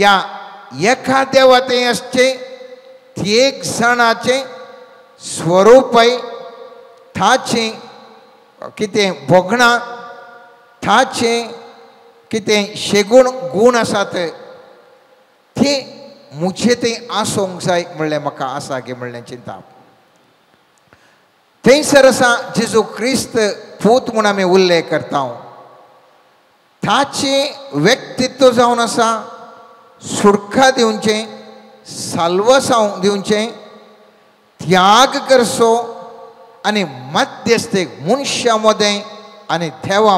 या एखाद्या वते असचे ती एक सणाचे स्वरूप आहे थाचे कितें भोगणा थाचे कितें शेगूण गूण आसात ते मुझे ते आसोंक जाय म्हणलें म्हाका आसा गे म्हणलें चिंता थंयसर आसा जेजू क्रिस्त पूत म्हूण आमी उल्लेख करता ताचे व्यक्तित्व जावन आसा सुडका दिवचें साल्वसांव दिवचें त्याग करचो आनी मध्यस्थीक मनशा मदें आनी देवा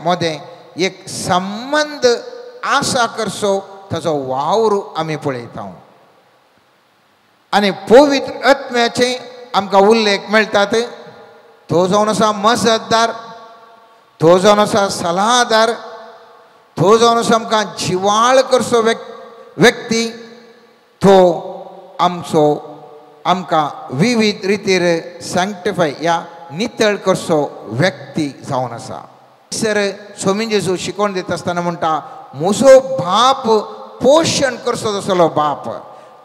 मदें एक संबंध आसा करचो ताचो वावर आमी पळयता आनी पवित्र आत्म्याचे आमकां उल्लेख मेळटात तो जावन आसा मजतदार तो जावन आसा सल्लागार तो जावन आसा आमकां जिवाळ करचो व्यक्ती तो आमकां विविध रितीर सॅंक्टिफाय या नितळ करचो व्यक्ती जावन आसा सर स्वामी जेजू शिकोवन दिता आसतना म्हणटा म्हजो बाप पोशण करचो तसलो बाप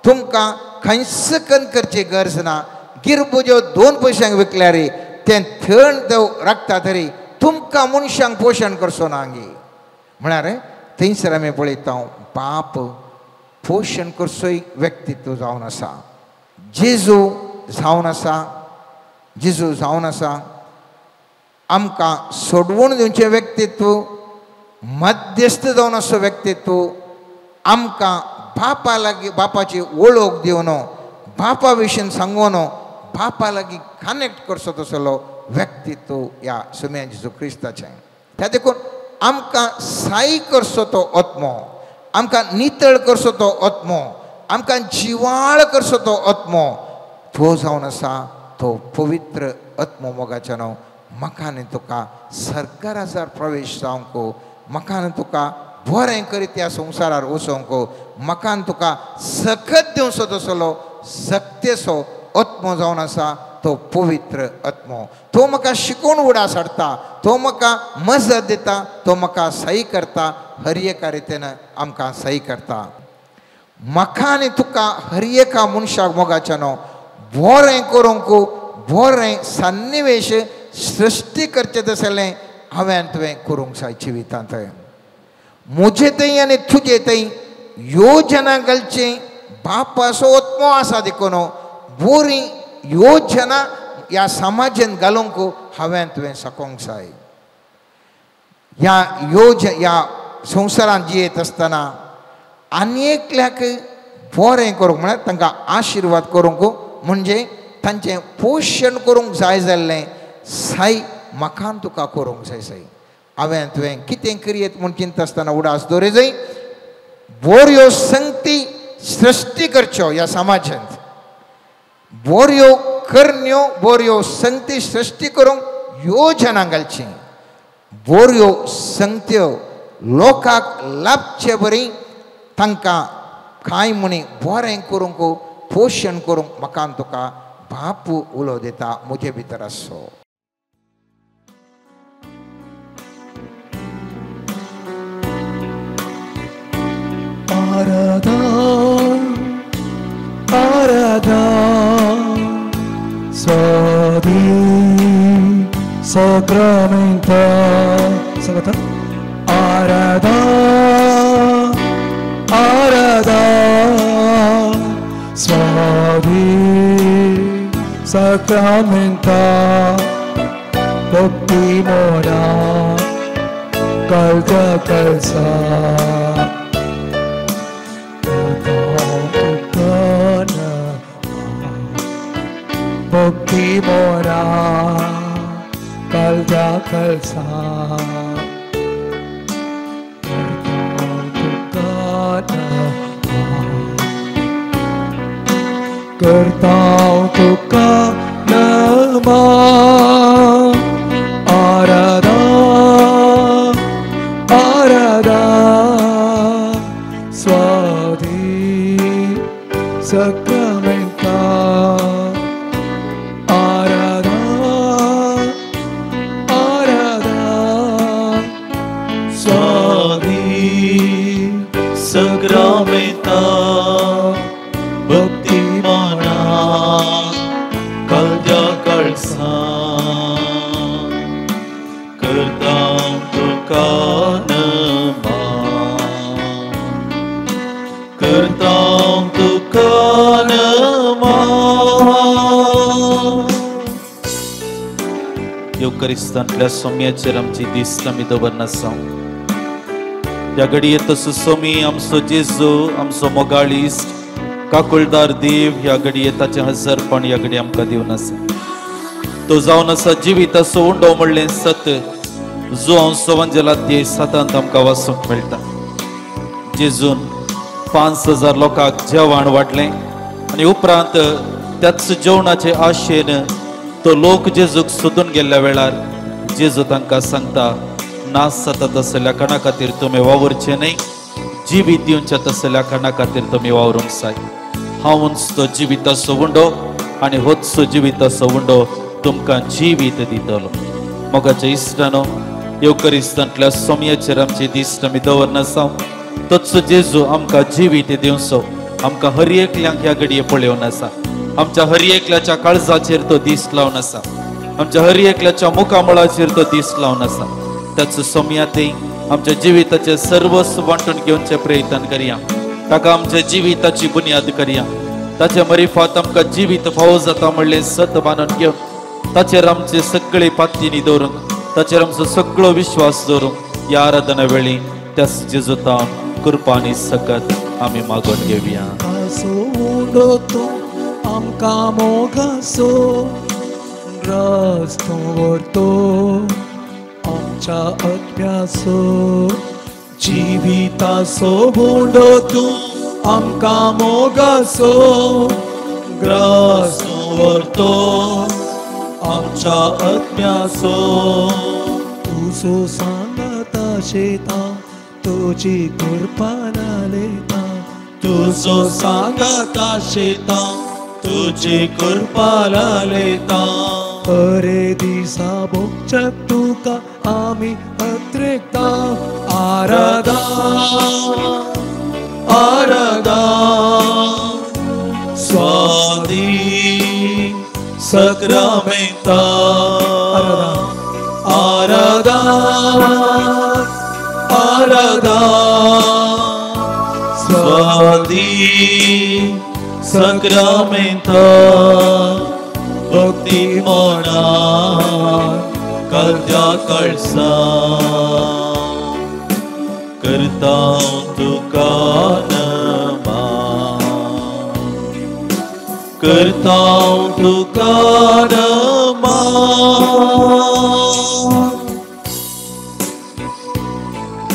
तुमकां खंयच कन करची गरज ना गिरबुज्यो 2 पयशांक विकल्यार तें थंड राखता तरी तुमकां मनशांक पोशण करचो ना गे म्हळ्यार थंयसर आमी पळयता बाप पोशण करचोय व्यक्तित्व जावन आसा जेजू जावन आसा आमकां सोडवून दिवचें व्यक्तित्व मध्यस्थ जावन असो व्यक्तित्व आमकां बापा लागीं बापाची वळख दिवन बापा विशीं सांगून बापा लागीं कनेक्ट करचो तसलो व्यक्तित्व ह्या सुम्या जेजू क्रिस्ताचें त्या देखून आमकां साई करचो तो आत्मो आमकां नितळ करचो तो आत्मो आमकां जिवाळ करचो तो आत्मो तो जावन आसा तो पवित्र आत्मो मोगाचें नांव म्हाका आनी तुका सरकाराचो प्रवेश जावंक म्हाका आनी तुका बरें करीत ह्या संवसारार वचोंक म्हाका आनी तुका सखत दिवचो तसलो सक्तेचो आत्मो जावन आसा तो पवित्र आत्मो तो म्हाका शिकोवन उडास हाडटा तो म्हाका मजत दिता तो म्हाका सही करता हर एका रितीन आमकां सही करता म्हाका आनी तुका हर एका मनशाक मोगाचें न्हू बरें करूंक बरें सन्निवेश सृश्टी करचें तसलें हांवें तुवें करूंक जाय जिवितांत म्हजे थंय आनी तुजे थंय योजना घालची बापाचो आत्मो आसा देखून बरी योजना ह्या समाजान घालूंक हांवें तुवें साकोंक जाय ह्या संवसारांत जियेत आसतना आनी एकल्याक बरें करूंक म्हळ्यार तांकां आशिर्वाद करूंक म्हणजे तांचें पोशण करूंक जाय जाल्लें साई म्हाका तुका करूंक जाय साई हांवें तुवें कितें करियेत म्हूण चिंता आसतना उडास दवरे जाय बऱ्यो संगती सृश्टी करच्यो ह्या समाजांत बऱ्यो करण्यो बऱ्यो संगती सृश्टी करूंक योजना घालची बऱ्यो संगत्यो लोकांक लाभचे बरी तांकां कांय म्हणी बरें करूंक पोशण करूंक म्हाका तुका बाप उलो दिता म्हजे भितर आसो Sodi sacramenta Sagata Arada Arada Sodi sacramenta Bhakti mona Kalja kalsa Bhakti mora kalja kalsa Kertau tuka nama Arada Arada Swadi Sakramenta Sacramento येवकरिस्तांतल्या सोम्याचेर आमची दिस्त आमी दवरनासा ह्या घडयेंत सोमी आमचो जेजू आमचो मोगाळ इश्ट काकुळदार देव ह्या घडये ताचें हजरपण ह्या घडये आमकां दिवन आसा तो जावन आसा जिवीत असो उंडो म्हणलें सत जो हांव सवंजलात सतांत आमकां वाचूंक मेळटा जेजून 5,000 लोकांक जेवण वाडलें आनी उपरांत त्याच जेवणाचे आशेन तो लोक जेजूक सोदून गेल्ल्या वेळार जेजू तांकां सांगता नास जाता तसल्या काणा खातीर तुमी वावरचे न्हय जिवीत दिवच्या तसल्या काणा खातीर तुमी वावरूंक जाय हांवूच तो जिविताचो उंडो आनी होचो जिविताचो उंडो तुमकां जिवीत दितलो मोगाच्या इश्टानो येवकरिस्तांतल्या सोम्याचेर आमची दिश्ट आमी दवरनासा तोच जेजू आमकां जिवीत दिवचो आमकां हर एकल्यांक ह्या घडये पळयोवन आसा आमच्या हर एकल्याच्या काळजाचेर तो दीस लावन आसा आमच्या हर एकल्याच्या मुखामळाचेर तो दीस लावन आसा त्याच सोम्यातय आमच्या जिविताचे सर्वस्व वांटून घेवचे प्रयत्न करया ताका आमच्या जिविताची बुन्याद करया ताच्या मरिफात आमकां जिवीत फावो जाता म्हणलें सत बांदून घेवन ताचेर आमचे सगळे पातीनी दवरूंक ताचेर आमचो सगळो विश्वास दवरूंक ह्या आराधना वेळी त्याच जेजूतान कृपानी सकत आमी मागून घेवया आमकां मोगाचो रस्तो व्हरतो आमच्या अत्यासो जिविताचो बुंडो तूं आमकां मोगाचो रस्तो व्हरतो आमच्या अत्यासो तुजो सांगता शेता तुजी कृपा नालेता तुजो सांगता शेता तुजी कृपा लालेता अरे दिसा भोगच्याक तुका आमी अत्रेकता Aradha Aradha स्वादी सक्रामेंता Aradha Aradha स्वादी Sacramenta Bhakti Mona Kalya Kalsa Karta Tuka Nama Karta Tuka Nama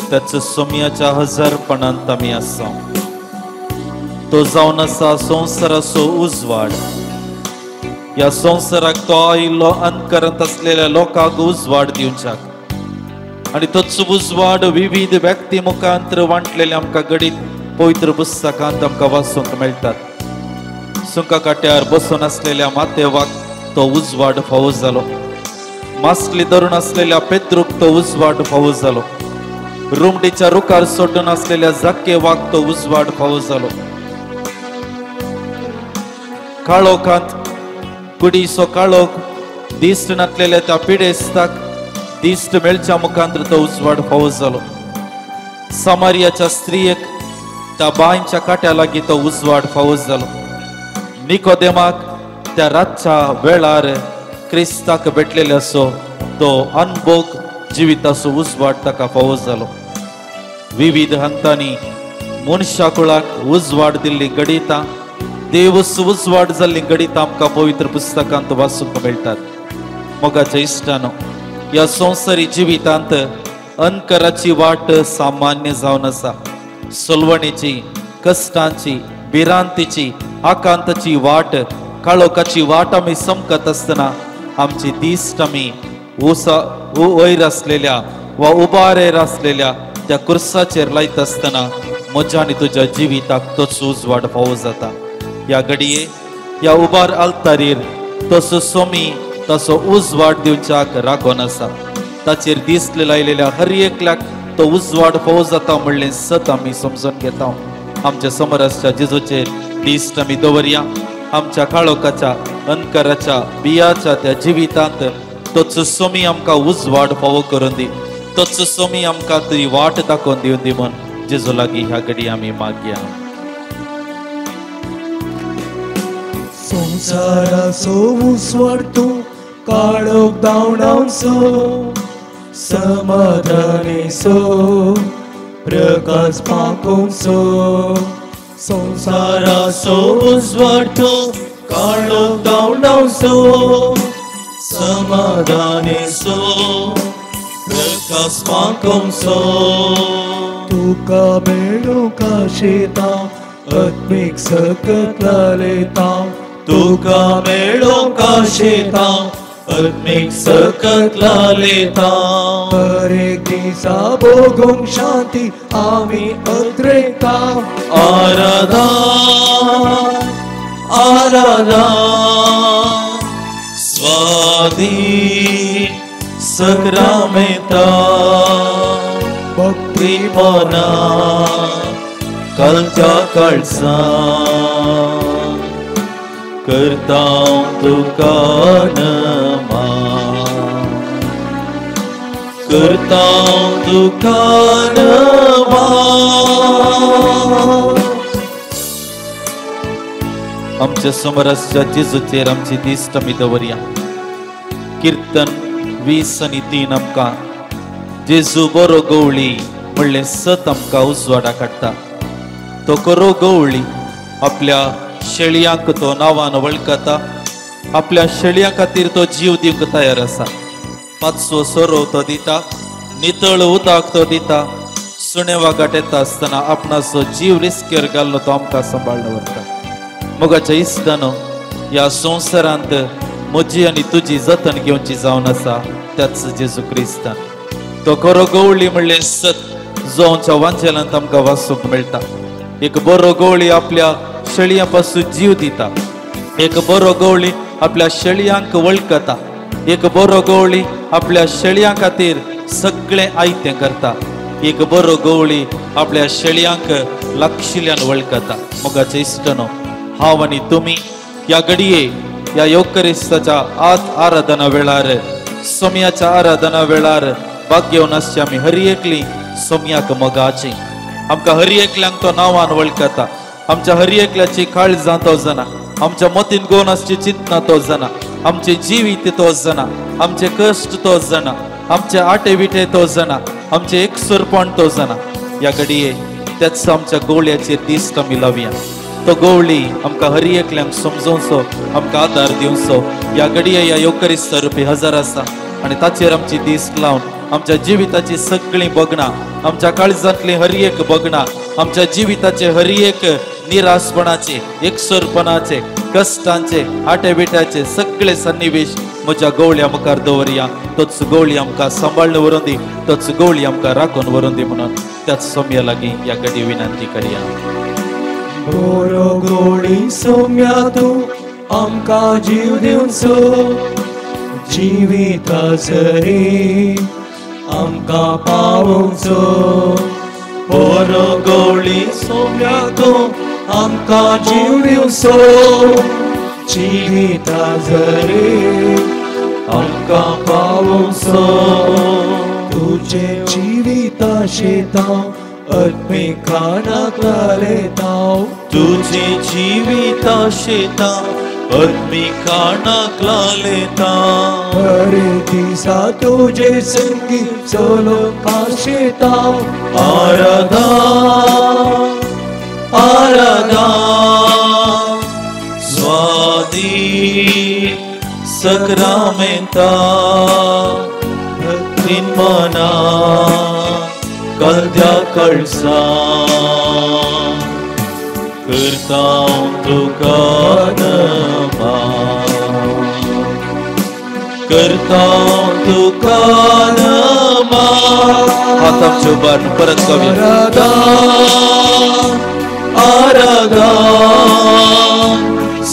त्याच सोम्याच्या हजरपणांत आमी आसा तो जावन आसा संवसाराचो उजवाड ह्या संवसाराक तो आयिल्लो अंतकरंत असलेल्या लोकांक उजवाड दिवच्याक आनी तोच उजवाड विविध व्यक्ती मुखांतर वांटलेले आमकां गडीत पवित्र पुस्तकांत आमकां वाचूंक मेळटात सुंका काट्यार बसून असलेल्या मातेवाक तो उजवाड फावो जालो मासली धरून असलेल्या पेद्रूक तो उजवाड फावो जालो रुमडीच्या रुखार सोडून असलेल्या जाक्केवाक तो उजवाड फावो जालो काळोखांत कुडीचो काळोख दिश्ट नासलेल्या त्या पिडेस्ताक दिश्ट मेळच्या मुखांतर तो उजवाड फावो जालो समारियाच्या स्त्रियेक त्या बांयच्या काट्या लागीं तो उजवाड फावो जालो निकोदेमाक त्या रातच्या वेळार क्रिस्ताक भेटलेल्याचो तो अनभोग जिविताचो उजवाड ताका फावो जालो विविध हंतांनी मनशा कुळाक उजवाड दिल्ली गडितां देवस उजवाड जाल्ली गडितां आमकां पवित्र पुस्तकांत वाचूंक मेळटात मोगाच्या इश्टानो ह्या संवसारी जिवितांत अंतकराची वाट सामान्य जावन आसा सोलवणेची कश्टांची भिरांतीची आकांताची वाट काळोखाची वाट आमी समकत आसतना आमची दिश्ट आमी वयर आसलेल्या वा उबारेर आसलेल्या त्या कुर्साचेर लायत आसतना म्हज्या आनी तुज्या जिविताक तोच उजवाड फावो जाता ह्या घडये ह्या उबार आल्तारीर तसो सोमी तसो उजवाड दिवच्याक राखोन आसा ताचेर दिसले लायलेल्या हर एकल्याक तो उजवाड फावो जाता म्हणलें सत आमी समजून घेता आमच्या समोराच्या जेजूचेर दिश्ट आमी दवरया आमच्या काळोखाच्या अंतकराच्या बियाच्या त्या जिवितांत तोच सोमी आमकां उजवाड फावो करून दी तोच सोमी आमकां ती वाट दाखोवन दिवन दी म्हण जेजू लागीं ह्या घडी आमी मागया संसाराचो उजवाड तूं काळोख धांवडावचो समाधानेचो प्रकाश पाकोवचो संसाराचो उजवाडो काळोख धांवडावचो समाधानेचो प्रकाश पाकोवचो तुका मेळो काशेता आत्मीक सकत लालेता तुका मेळो काशेता आत्मीक सकत लालेता हरेक दिसा भोगूंक शांती आमी अद्रैता आराधन आराधन स्वादी सक्रामेता भक्ती मना कालच्या काळसा करता तुका नमन करता तुका नमन आमच्या समोर आसच्या जेजूचेर आमची दिश्ट आमी दवरया कीर्तन 20:3 आमकां जेजू बरो गवळी म्हणले सत आमकां उजवाडा काडटा तो करो गवळी आपल्या शेळयांक तो नांवान वळखता आपल्या शेळयां खातीर तो जीव दिवंक तयार आसा 500 सोरो तो दिता नितळ उदक तो दिता सुणे वागाट येता आसतना आपणाचो जीव रिस्केर घालून तो आमकां सांबाळून व्हरता मोगाच्या इश्टानो ह्या संवसारांत म्हजी आनी तुजी जतन घेवची जावन आसा त्याच जेजू क्रिस्तान तो खरो गवळी म्हणले सत जो आमच्या वांचनांत आमकां वाचूंक मेळटा एक बरो गवळी आपल्या शेळयां पासून जीव दिता एक बरो गवळी आपल्या शेळयांक वळखता एक बरो गवळी आपल्या शेळयां खातीर सगळें आयतें करता एक बरो गवळी आपल्या शेळयांक लागशिल्ल्यान वळखता मोगाचे इश्टनो हांव आनी तुमी ह्या घडये ह्या योकरिस्ताच्या आराधना वेळार सोम्याच्या आराधना वेळार भाग घेवन आसची आमी हर एकली सोम्याक मोगाची आमकां हर एकल्यांक तो नांवान वळखता आमच्या हर एकल्याची काळजां तो जाणा आमच्या मतीन घेवन आसची चिंतना तो जाणा आमचे जिवीत तो जाणा आमचे कश्ट तो जाणा आमचे आटे विटे तो जाणा आमचे एकसुरपण तो जाणा ह्या घडये त्याच आमच्या गवळ्याचेर दिश्ट आमी लावया तो गवळी आमकां हर एकल्यांक समजोवचो आमकां आदार दिवचो ह्या घडये ह्या योकरिस्ता रुपी हजर आसा आनी ताचेर आमची दिश्ट लावन आमच्या जिविताची सगळीं बगणां आमच्या काळजांतली हर एक बगणां आमच्या जिविताचे हर एक निराशपणाचे एकसुरपणाचे कष्टांचे आटे बिट्याचे सगळे सन्निवेश म्हज्या गवळ्या मुखार दवरया तोच गवळी आमकां सांबाळून व्हरून दी तोच गवळी आमकां राखून व्हरून दी म्हणून त्याच सोम्या लागीं ह्या घडये विनंती करया बरो गवळी सोम्या तूं आमकां जीव दिवचो जिविता जरी आमकां पावोवचो बरो गवळी सोम्या तूं आमकां जीव दिवचो जिविता जरी आमकां पावोवचो तुजे जिविता शेतां आत्मिकानाक लालेतां तुजी जिविता शेतां आत्मिकानाक लालेतां हर दिसा तुजे संगी चलो काशेतां आराधन आराधन स्वादी सक्रामेता भक्तीन मना कळत्या कळसा करता तुका नमन करता तुका नमन हात आमचे उबारून परत गावया आराधन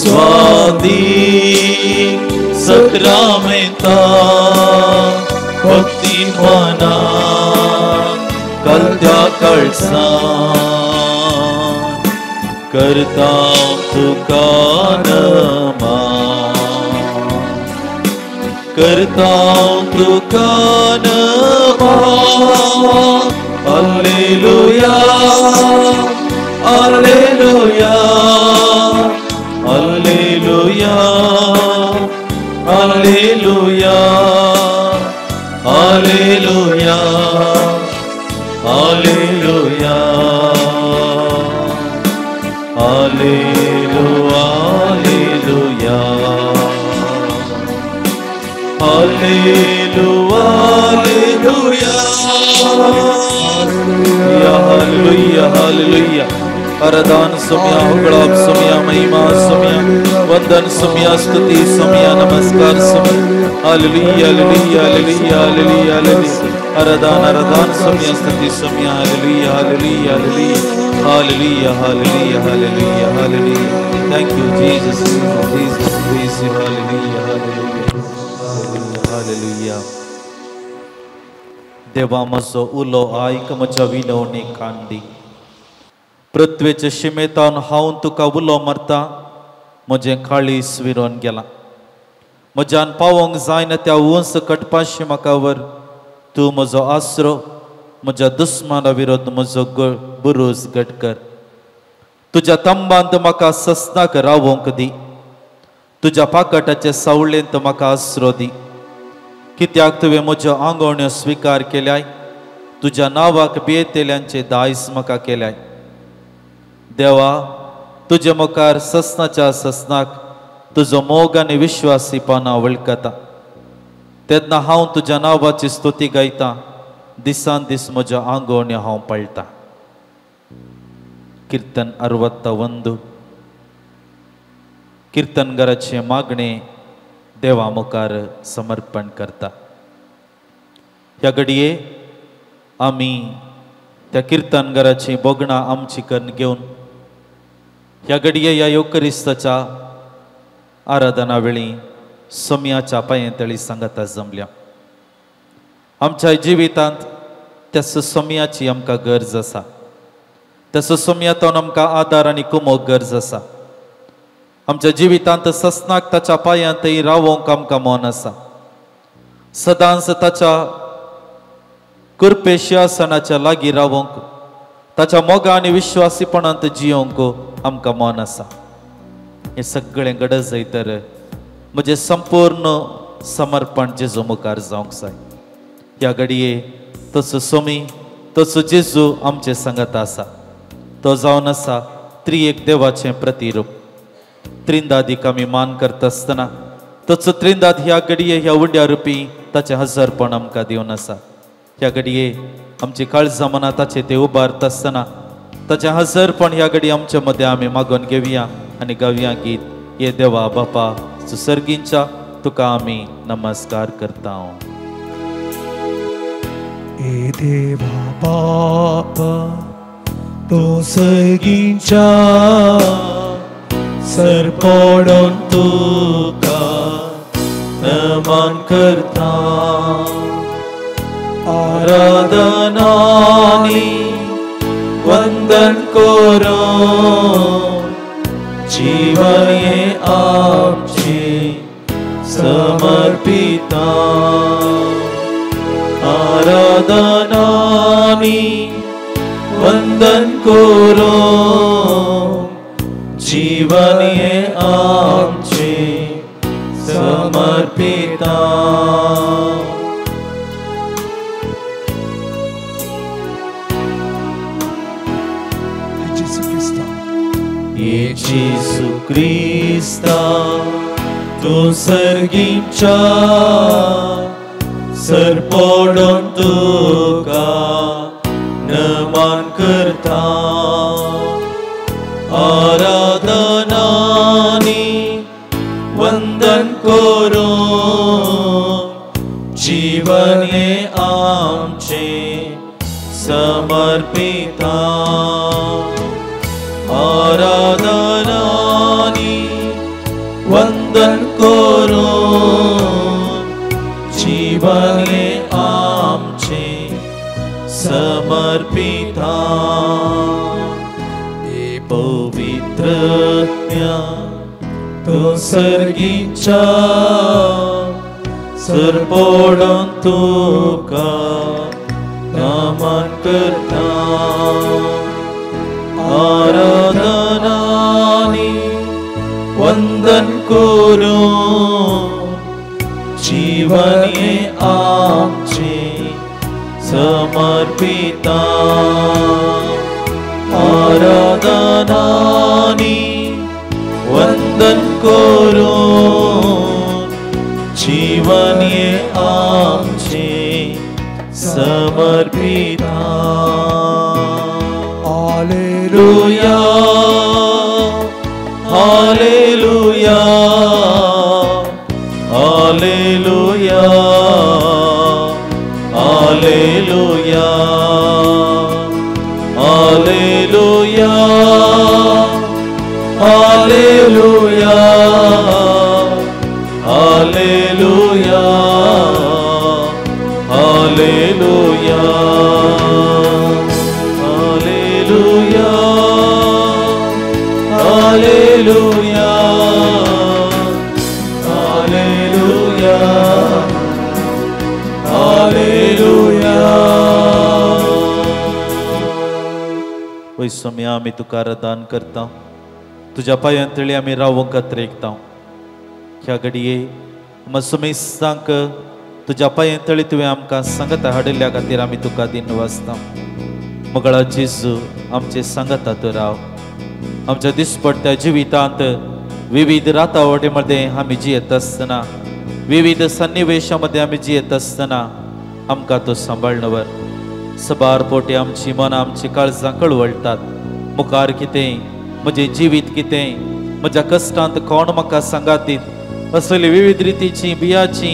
स्वादी सक्रामेता भक्ती मना कळत्या कळसा करता तुका नमन करता तुका नमन हालेलुया हालेलुया हालेलुया हालेलुया आराधन सुमिया हुगड़ाप सुमिया महिमा सुमिया वंदन सुमिया स्तुति सुमिया नमस्कार सुमिया हालेलुया हालेलुया हालेलुया हालेलुया हालेलुया आराधन आराधन सुमिया स्तुति सुमिया हालेलुया हालेलुया हालेलुया हालेलुया हालेलुया हालेलुया thank you Jesus Jesus praise you हालेलुया हालेलुया हालेलुया देवा म्हजो उलो आयक म्हज्या विनवणी कांडी पृथ्वेचे शिमेतान हांव तुका उलो मारता म्हजें काळीस विरोन गेलां म्हज्यान पावोंक जायना त्या उंच कटपाशी म्हाका व्हर तूं म्हजो आसरो म्हज्या दुस्माना विरोध म्हजो बुरूज घट कर तुज्या तंबांत म्हाका सस्नाक रावोंक दी तुज्या पाकटाचे सावळेंत म्हाका आसरो दी कित्याक तुवें म्हज्यो आंगवण्यो स्विकार केल्याय तुज्या नांवाक बेतेल्यांचे दायज म्हाका केल्याय देवा तुजे मुखार ससनाच्या ससनाक तुजो मोग आनी विश्वासीपणां वळखता तेन्ना हांव तुज्या नांवाची स्तुती गायतां दिसान दीस म्हज्यो आंगवण्यो हांव पळटा कीर्तन 61 कीर्तनगराचे मागणे देवा मुखार समर्पण करता ह्या घडये आमी त्या कीर्तनगराची बोगणां आमची कन्न घेवन ह्या घडये ह्या योकरिस्ताच्या आराधना वेळी सोम्याच्या पांयेतळी सांगता जमल्या आमच्या जिवितांत त्या सोम्याची आमकां गरज आसा त्या सोम्यातून आमकां आदार आनी कुमोक गरज आसा आमच्या जिवितांत ससनाक ताच्या पांयांतय रावोंक आमकां मोन आसा सदांच ताच्या कृपेशासनाच्या लागीं रावोंक ताच्या मोगा आनी विश्वासीपणांत जियोंक आमकां मोन आसा हें सगळें घडत जायतर म्हजें संपूर्ण समर्पण जेजू मुखार जावंक जाय ह्या घडये तसो सोमी तसो जेजू आमचे सांगत आसा तो जावन आसा त्रिएक देवाचें प्रतिरूप त्रिंदादीक आमी मान करता आसतना तसो त्रिंदाद ह्या घडये ह्या उंड्या रुपी ताचें हजरपण आमकां दिवन आसा ह्या घडये आमची काळजां मनां ताचे ते उबारता आसतना ताचें हजरपण ह्या घडये आमच्या मदें आमी मागोवन घेवया आनी गावया गीत ये देवा बापा सुसर्गींच्या तुका आमी नमस्कार करता ये देवा बापा तो सर्गींच्या सर पडोन तुका नमन करता आराधनानी वंदन करो जीवन ये आमचे समर्पिता आराधनानी वंदन करो जीवन ये आमचे समर्पिता येशू ख्रिस्ता तू सर्गींच्या सर पडोन तुका नमन करता आराधनानी वंदन करो जीवन ये आमचे समर्पिता आराधनानी वंदन करो जीवन ये आमचे समर्पिता ये पवित्रत्या तो सर्गींच्या सर पडोन तुका नमन करता आराधनानी वंदन करो जीवन ये आमचे समर्पिता आराधनानी वंदन करून जीवन ये आमचे समर्पिता हालेलुया हालेलुया हालेलुया हालेलुया हालेलुया हालेलुया हालेलुया हालेलुया हालेलुया हालेलुया हालेलुया वै समय आम्ही तुका दान करता तुझ्या पायांतळी आम्ही रावूंक रेखता ह्या घडये मसुमेस्तांक तुझ्या पायांतळी तुवें आमकां सांगता हाडिल्ल्या खातीर आमी तुका दिन वाजता मगळा जेजू आमचे सांगता तूं राव आमच्या दिसपट्ट्या जिवितांत विविध रातावडीमध्ये आमी जियेत असतना विविध सन्निवेशामध्ये आमी जियेत असतना आमकां तूं सांबाळणवर सबार पोटी आमची मनां आमची काळजां कळवळटात मुखार कितें म्हजें जिवीत कितें म्हज्या कश्टांत कोण म्हाका सांगातीत असली विविध रितीची बियाची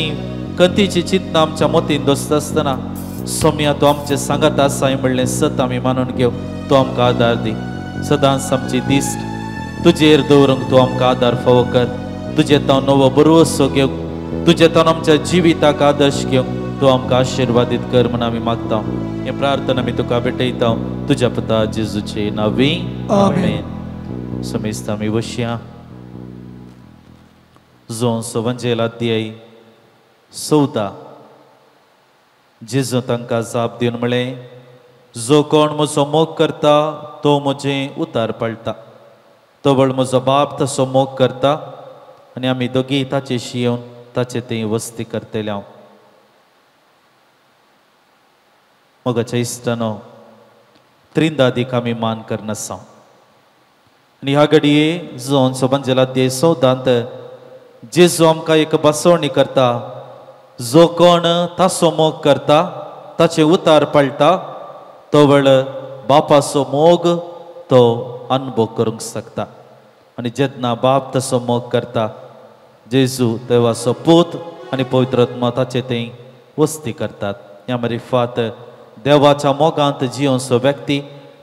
कंतीची चिंतना आमच्या मोतीन दोस्त असतना सोम्या तूं आमचे सांगत आसाय म्हणलें सत आमी मानून घेव तूं आमकां आदार दी सदांच आमची दिश्ट तुजेर दवरूंक तूं आमकां आदार फावो कर तुजे तांव नवो बरोवसो घेवंक तुजे तांव आमच्या जिविताक आदर्श घेवंक तूं आमकां आशिर्वादीत कर म्हूण आमी मागता हे प्रार्थना आमी तुका भेटयता तुज्या पुता जेजूचे नांवी आमेन समेस्त आमी वशया जो सवंजेल अध्याय 14 जेजू तांकां जाप दिवन म्हळें जो कोण म्हजो मोग करता तो म्हजें उतार पळटा तो बळ म्हजो बाप तसो मोग करता आनी आमी दोगी ताचेशी येवन ताचे थंय वस्ती करतले हांव मोगाच्या इश्टानो त्रिंदादीक आमी मान करनासा आनी ह्या घडये जो सवंजेल अध्याय 14 जेजू आमकां एक बसवणी करता जो कोण ताचो मोग करता ताचे उतार पळटा तो वेळ बापाचो मोग तो अनुभव करूंक शकता आनी जेन्ना बाप तसो मोग करता जेजू देवाचो पूत आनी पवित्र आत्मा ताचे थंय वस्ती करतात ह्या मारिफात देवाच्या मोगांत जियोसो व्यक्ती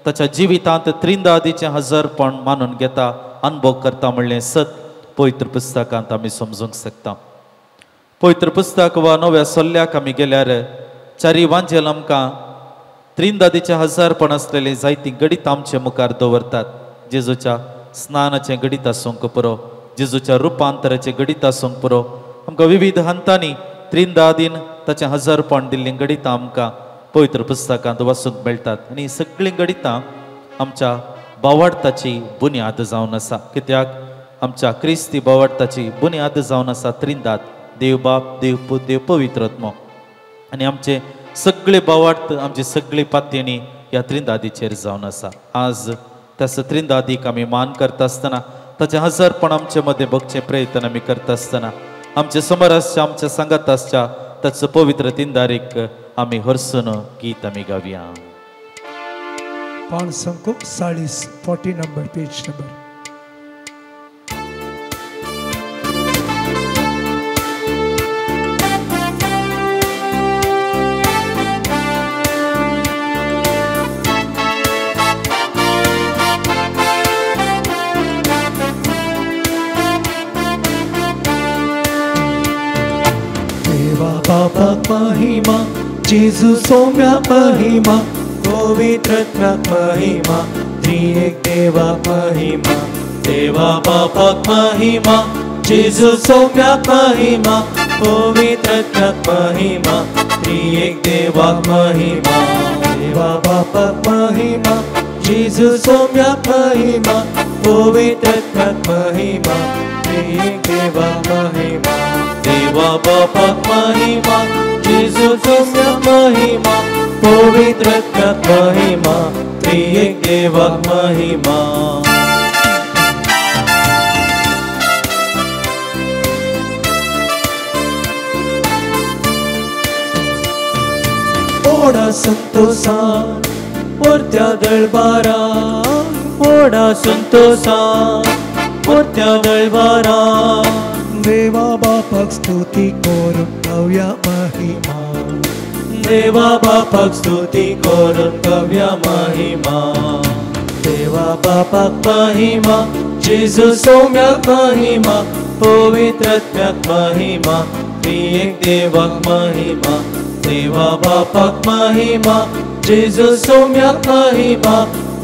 ताच्या जिवितांत त्रिंदादीचें हजरपण मानून घेता अनुभव करता म्हणलें सत पवित्र पुस्तकांत आमी समजूंक शकता पवित्र पुस्तक वा नव्या सल्ल्याक आमी गेल्यार चारी वांजेल आमकां त्रिंदादीचें हजरपण आसलेली जायतीं गणितां आमचे मुखार दवरतात जेजूच्या स्नानाचें गणित आसूंक पुरो जेजूच्या रुपांतराचें गणित आसूंक पुरो आमकां विविध हंतांनी त्रिंदादीन ताचें हजरपण दिल्लीं गणितां आमकां पवित्र पुस्तकांत वाचूंक मेळटात आनी सगळीं गणितां आमच्या बावडताची बुन्याद जावन आसा कित्याक आमच्या क्रिस्ती बावडताची बुन्याद जावन आसा त्रिंदाद देव बाप देव पूत देव पवित्र आत्मा आनी आमचे सगळे बावड आमची सगळी पातयणी ह्या त्रिंदादीचेर जावन आसा आज त्याच त्रिंदादीक आमी मान करता आसतना ताचें हजरपण आमचे मदें भोगचें प्रयत्न आमी करता आसतना आमचे समोर आसच्या आमच्या सांगात आसच्या ताचो पवित्र तिंदारीक आमी हरसून गीत आमी गावया 540 नंबर पेज नंबर बापाक महिमा जेजू सोम्याक महिमा पवित्रत्वाक महिमा त्रिएक देवाक महिमा देवा बापाक महिमा जेजू सोम्याक महिमा पवित्रत्वाक महिमा त्रिएक देवाक महिमा देवा बापाक महिमा जेजू सोम्याक महिमा पवित्रत्वाक महिमा त्रिएक देवाक महिमा देवा बापाक महिमा जेजू सोम्याक महिमा पवित्रत्वाक महिमा त्रिएक देवाक महिमा मोडा संतोषान मोरत्या दळबारान मोडा संतोषान मोरत्या दळबारान देवा बापाक स्तुती करून गाऊया महिमा देवा बापाक स्तुती करून गाऊया महिमा देवा बापाक महिमा जेजू सौम्याक महिमा पवित्रात्म्याक महिमा त्रिएक देवाक महिमा देवा बापाक महिमा जेजू सौम्याक महिमा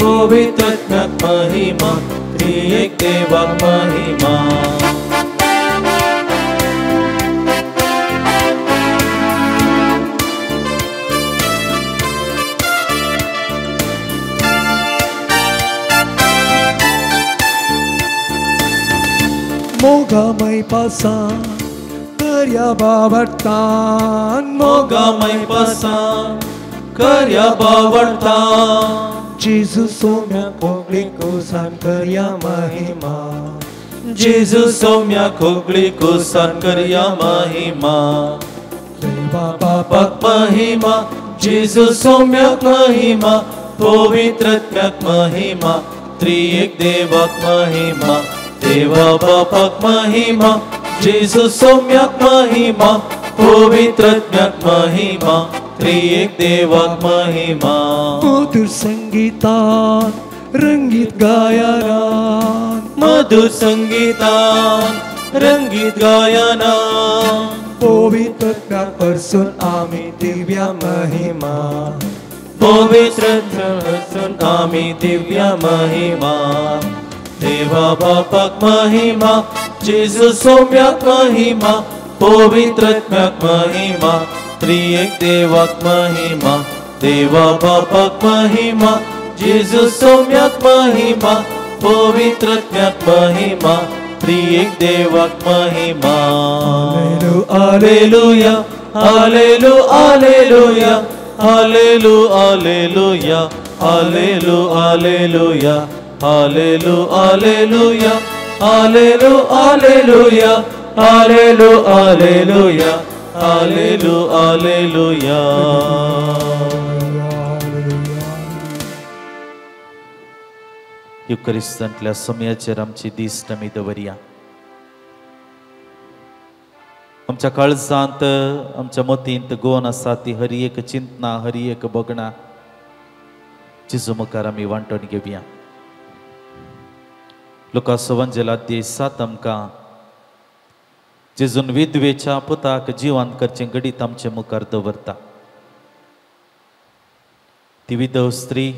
पवित्रात्म्याक महिमा त्रिएक देवाक महिमा मोगामय पासान कर्या बावरतान मोगामय पासान कर्या बावरतान जेजू सौम्या कोगळी कोसान कर्या महिमा जेजू सौम्या खोगळी कोसान कर्या महिमा देवा बापाक महिमा जेजू सौम्याक महिमा पवित्रात्म्याक महिमा त्रिएक देवाक महिमा देवा बापाक महिमा जेजू सौम्याक महिमा पवित्रात्म्याक महिमा त्रिएक देवाक महिमा मधुर संगीतान रंगीत गायनान मधुर संगीतान रंगीत गायनान पवित्रात्म्याक परसून आमी दिव्या महिमा पवित्रात्म्याक आमी दिव्या महिमा देवा बापाक महिमा जेजू सौम्याक महिमा पवित्रात्म्याक महिमा त्रिएक देवाक महिमा देवा बापाक महिमा जेजू सौम्याक महिमा पवित्रात्म्याक महिमा त्रिएक देवाक महिमा हालेलुया हालेलु हालेलुया हालेलु हालेलुया हालेलु हालेलुया हालेलु हालेलुया हालेलु हालेलुया हालेलु हालेलुया हालेलु हालेलुया युकरिस्तांतल्या समयाचेर आमची दिश्ट आमी दवरया आमच्या काळजांत आमच्या मतींत गोवन आसा ती हरी एक चिंतना हरी एक बगणा जेजू मुखार आमी वांटून घेवया लुकास अध्याय 7 आमकां जेजून विधवेच्या पुताक जिवंत करचें घडीत आमचे मुखार दवरता ती विधव स्त्री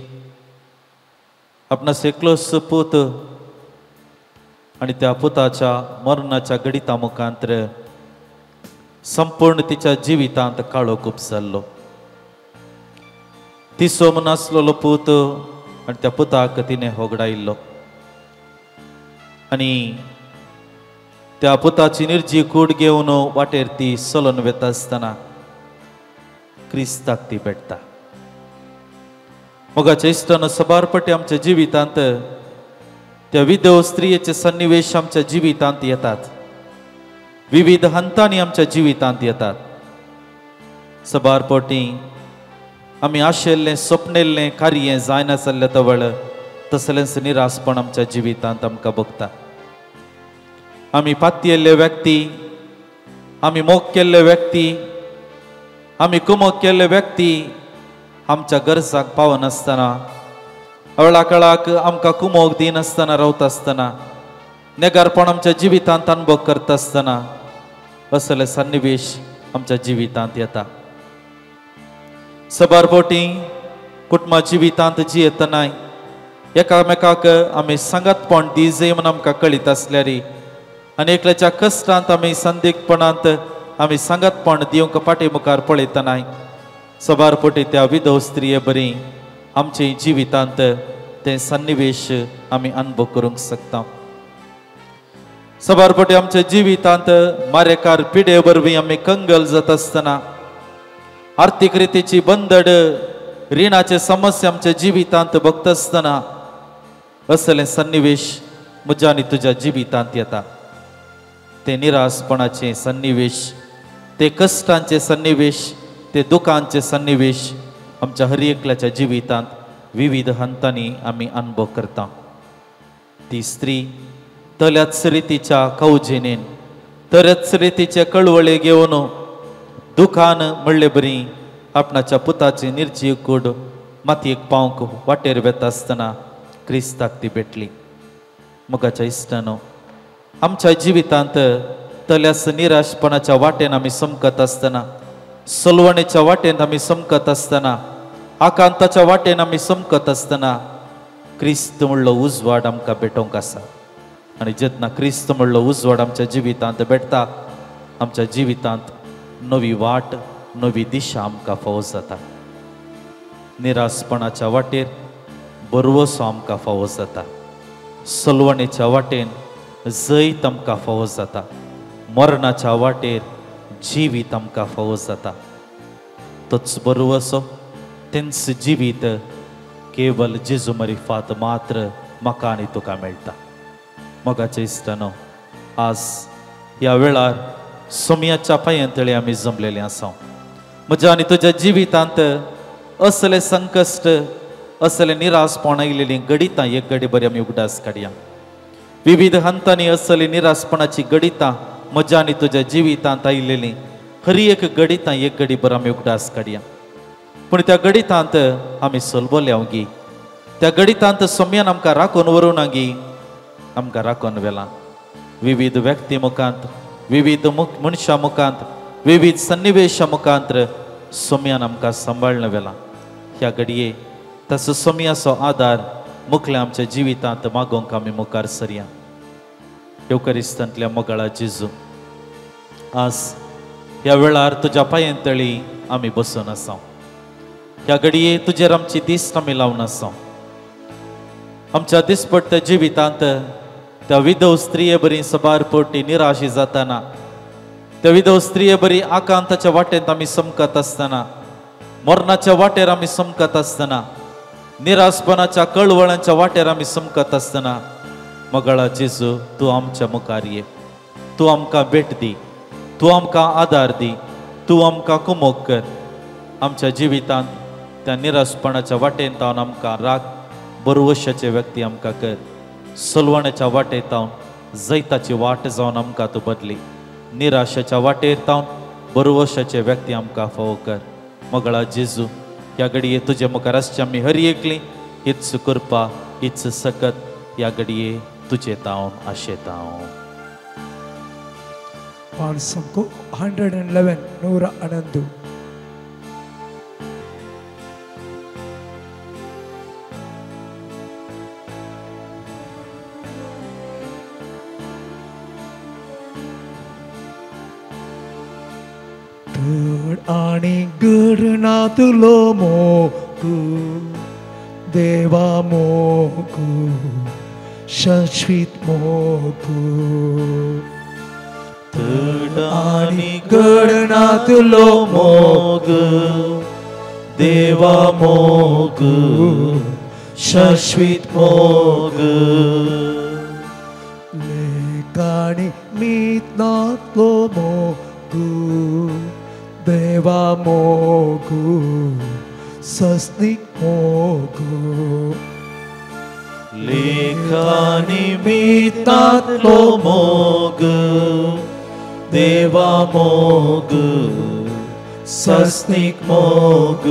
आपणास एकलोच पूत आनी त्या पुताच्या मरणाच्या घडीता मुखांतर संपूर्ण तिच्या जिवितांत काळो खूप जाल्लो ती सोम नासलोलो पूत आनी त्या पुताक तिने होगडायल्लो आनी त्या पुताची निर्जीव कूड घेवन वाटेर ती चलोन वेता आसतना क्रिस्ताक ती भेटता मोगाच्या इश्टान सबारपटी आमच्या जिवितांत त्या विधव स्त्रियेचे सन्निवेश आमच्या जिवितांत येतात विविध हंतांनी आमच्या जिवितांत येतात सबारपटी आमी आशेल्लें स्वप्नेल्लें कार्य जायना जाल्ले तवळ तसलेंच निरासपण आमच्या जिवितांत आमकां भोगता आमी पातयेल्ले व्यक्ती आमी मोग केल्ले व्यक्ती आमी कुमोग केल्ले व्यक्ती आमच्या गरजाक पावनासतना अवळा काळाक आमकां कुमोग दिनासतना रावता आसतना नेगारपण आमच्या जिवितांत अनुभव करता आसतना असले सन्निवेश आमच्या जिवितांत येता सबारपोटी कुटुंबा जिवितांत जियेतना एकामेकाक आमी सांगातपण दिजे म्हूण आमकां कळीत आसल्यार आनी एकल्याच्या कश्टांत आमी संदिग्धपणांत आमी सांगातपण दिवंक पाटी मुखार पळयतना सबारपोटी त्या विधव स्त्रिये बरी आमचे जिवितांत ते सन्निवेश आमी अनुभव करूंक शकता सबारपोटी आमच्या जिवितांत मारेकार पिडे वरवीं आमी कंगल जात आसतना आर्थीक रितीची बंदड रिणाचे समस्या आमच्या जिवितांत भोगता आसतना असले सन्निवेश म्हज्या आनी तुज्या जिवितांत येता ते निरासपणाचे सन्निवेश ते कश्टांचे सन्निवेश ते दुखांचे सन्निवेश आमच्या हर एकल्याच्या जिवितांत विविध हंतांनी आम्ही अनुभव करता. ती स्त्री तल्याच रितीच्या कवजेनेन तरच रितीचे कळवळे घेवन दुखान म्हणले बरी आपणाच्या पुताची निर्जीव कूड मातयेक पावंक वाटेर वेता आसतना क्रिस्ताक ती भेटली. मोगाच्या इश्टानो, आमच्या जिवितांत तल्यास निराशपणाच्या वाटेन आमी समकत आसतना, सलवणेच्या वाटेन आमी समकत आसतना, आकांताच्या वाटेन आमी समकत आसतना क्रिस्त म्हणलो उजवाड आमकां भेटोंक आसा. आनी जेन्ना क्रिस्त म्हणलो उजवाड आमच्या जिवितांत भेटता, आमच्या जिवितांत नवी वाट नवी दिशा आमकां फावो जाता. निराशपणाच्या वाटेर बरवसो आमकां फावो जाता. सलवणेच्या वाटेन जैत आमकां फावो जाता. मरणाच्या वाटेर जिवीत आमकां फावो जाता. तोच बरवसो तेंच जिवीत केवल जेजू मरिफात मात्र म्हाका आनी तुका मेळटा. मोगाचे इश्टानो, आज ह्या वेळार सोमयाच्या पांयतळी आमी जमलेले आसा. म्हज्या आनी तुज्या जिवितांत असले संकश्ट, असले निराशपण आयिल्ली गणितां एक घडी बरी आमी उगडास काडया. विविध हंतांनी असली निराशपणाची गणितां म्हज्या आनी तुज्या जिवितांत आयिल्ली हर एक गणितां एक घडी बरी आमी उगडास काडया. पूण त्या गणितांत आमी सलबोल्यांव गी, त्या गणितांत सोम्यान आमकां राखून व्हरूना गी, आमकां राखून व्हेला. विविध व्यक्ती मुखांत, विविध मनशां मुखांत, विविध सन्निवेशा मुखांत्र सोम्यान आमकां सांबाळून व्हेला. ह्या घडये तसो सोम्याचो आदार मुखल्या आमच्या जिवितांत मागोवंक आमी मुखार सरया. येवकरिस्तांतल्या मोगाळा जेजू, आज ह्या वेळार तुज्या पांयतळी आमी बसून आसा. ह्या घडये तुजेर आमची दिस्त आमी लावन आसा. आमच्या दिसपट्ट जिवितांत त्या विधव स्त्रिये बरी सबार पोटी निराशी जाताना, त्या विधव स्त्रिये बरी आकांताच्या वाटेंत आमी समकत आसतना, मरणाच्या वाटेर आमी समकत आसतना, निराशपणाच्या कळवळांच्या वाटेर आमी समकत आसतना, मोगाळा जेजू तूं आमच्या मुखार ये. तूं आमकां भेट दी, तूं आमकां आदार दी, तूं आमकां कुमोग कर. आमच्या जिवितांत त्या निराशपणाच्या वाटेन तावन आमकां राख बरवशाचे व्यक्ती आमकां कर. सलवण्याच्या वाटेर तावन जैताची वाट जावन आमकां तूं बदली. निराशेच्या वाटेर तावन बरवशाचे व्यक्ती आमकां फावो कर. मोगाळा जेजू, ह्या घडये तुजे मुखार आसची आमी हर एकली हीच कृपा, हीच सकत ह्या घडये तुजे तावन आशेता. Psalm 111 111. गड आणि गडना तुलो मोगू, देवा मोगू, शाश्वत मोगू. गड आणि गडना तुलो मोग, देवा मोग, शाश्वत मोग. लेकाणी मीतनातलो मोगू, देवा मोगू, सस्निक मोगू. लेखानी मीतातलो मोग, देवा मोग, सस्निक मोग.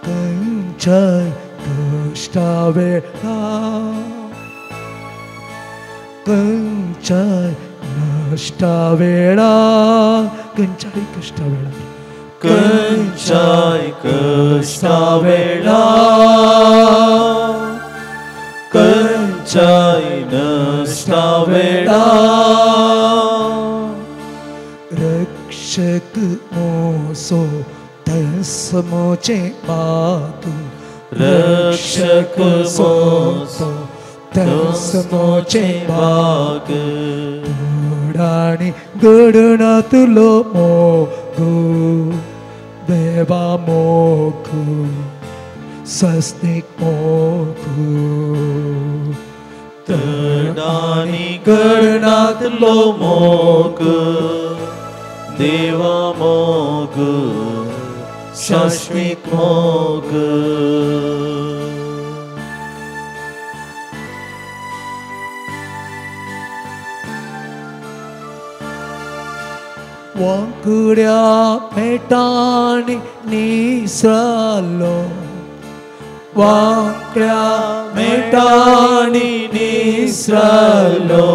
कंचाय कष्टावेळा, कंचाय नष्टावेळा, कंचाय कष्टावेळा, कंचाय कष्टावेळा, कंचाय नष्टावेळा. रक्षक मोसो तस्मोचे बाग, रक्षक मोसो तस्मोचे बाग. गडाणी गडना तुलो मोगू, देवा मोगू, सस्निक मोगू. गडाणी गडनातलो मोग, देवा मोग, शाश्वत मोग वांगड्या मेटाणी निसलो वांगड्या मेटाणी निसलो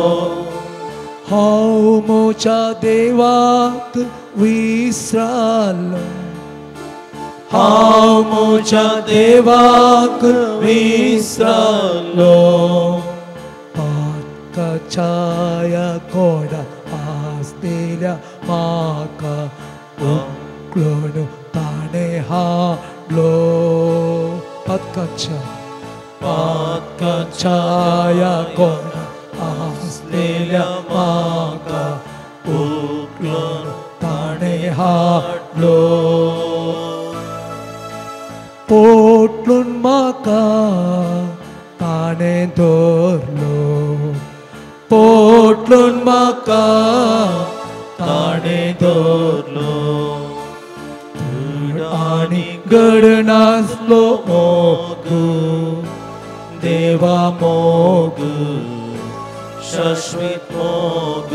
हांव मोच्या देवाक विसरलो हांव मोच्या देवाक विसरलो पातकाच्या कोडा आसलेल्या म्हाका उखलून ताणें हाडलो पातकाच्या कोडा आसलेल्या म्हाका उखलून ताणें हाडलो पोटलून म्हाका ताणें धरलो पोटलून म्हाका ताणें धरलो आनी गड नासलो मोग देवा मोग शाश्वत मोग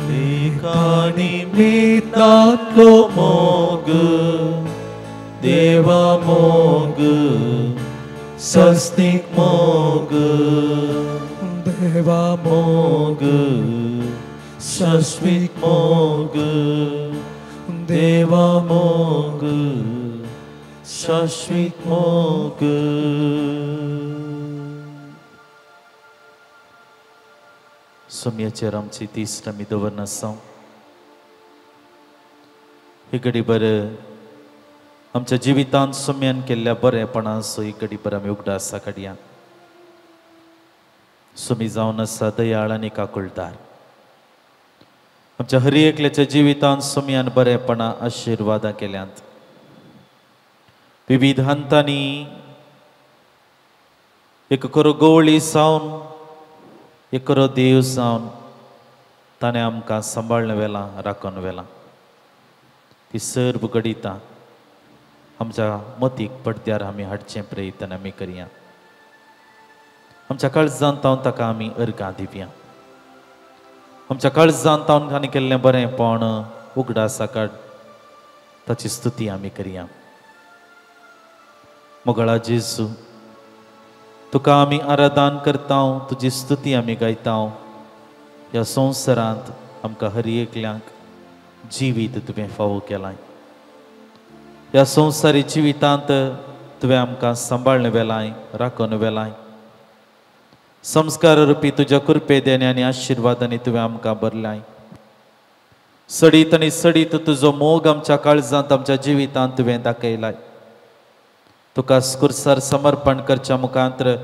लेखानी मितातलो मोग देवा मोग सस्तिक मोग देवा मोग शाश्वत मोग देवा मोग शाश्वत मोग सोम्याचेर आमची तिश्ट आमी दवरनासा ही घडीभर आमच्या जिवितांत सोम्यान केल्ल्या बरेपणाचो ही घडीभर आमी उगडासा काडया सोमी जावन आसा दयाळ आनी काकुळदार आमच्या हर एकल्याच्या जिवितांत सोम्यान बरेपणां आशिर्वादां केल्यांत विविध हंतांनी एक करो गवळी सावन एक करो देव सावन ताणें आमकां सांबाळन व्हेलां राखून व्हेलां ती सर्व गडितां आमच्या मतीक पडद्यार आमी हाडचें प्रयत्न आमी करया आमच्या काळजांत हांव ताका आमी अर्गां दिवया आमच्या काळजांत हांव ताणें केल्लें बरेंपण उगडासा काड ताची स्तुती आमी करया मोगळा जेजू तुका आमी आराधन करता तुजी स्तुती आमी गायता ह्या संवसारांत आमकां हर एकल्यांक जिवीत तुवें फावो केलां ह्या संवसारी जिवितांत तुवें आमकां सांबाळन व्हेलां राखून व्हेलां संस्कार रुपी तुज्या कृपेदेनी आनी आशिर्वादांनी तुवें आमकां भरलां सडीत आनी सडीत तुजो मोग आमच्या काळजांत आमच्या जिवितांत तुवें दाखयलां तुका स्कुर्सार समर्पण करच्या मुखांतर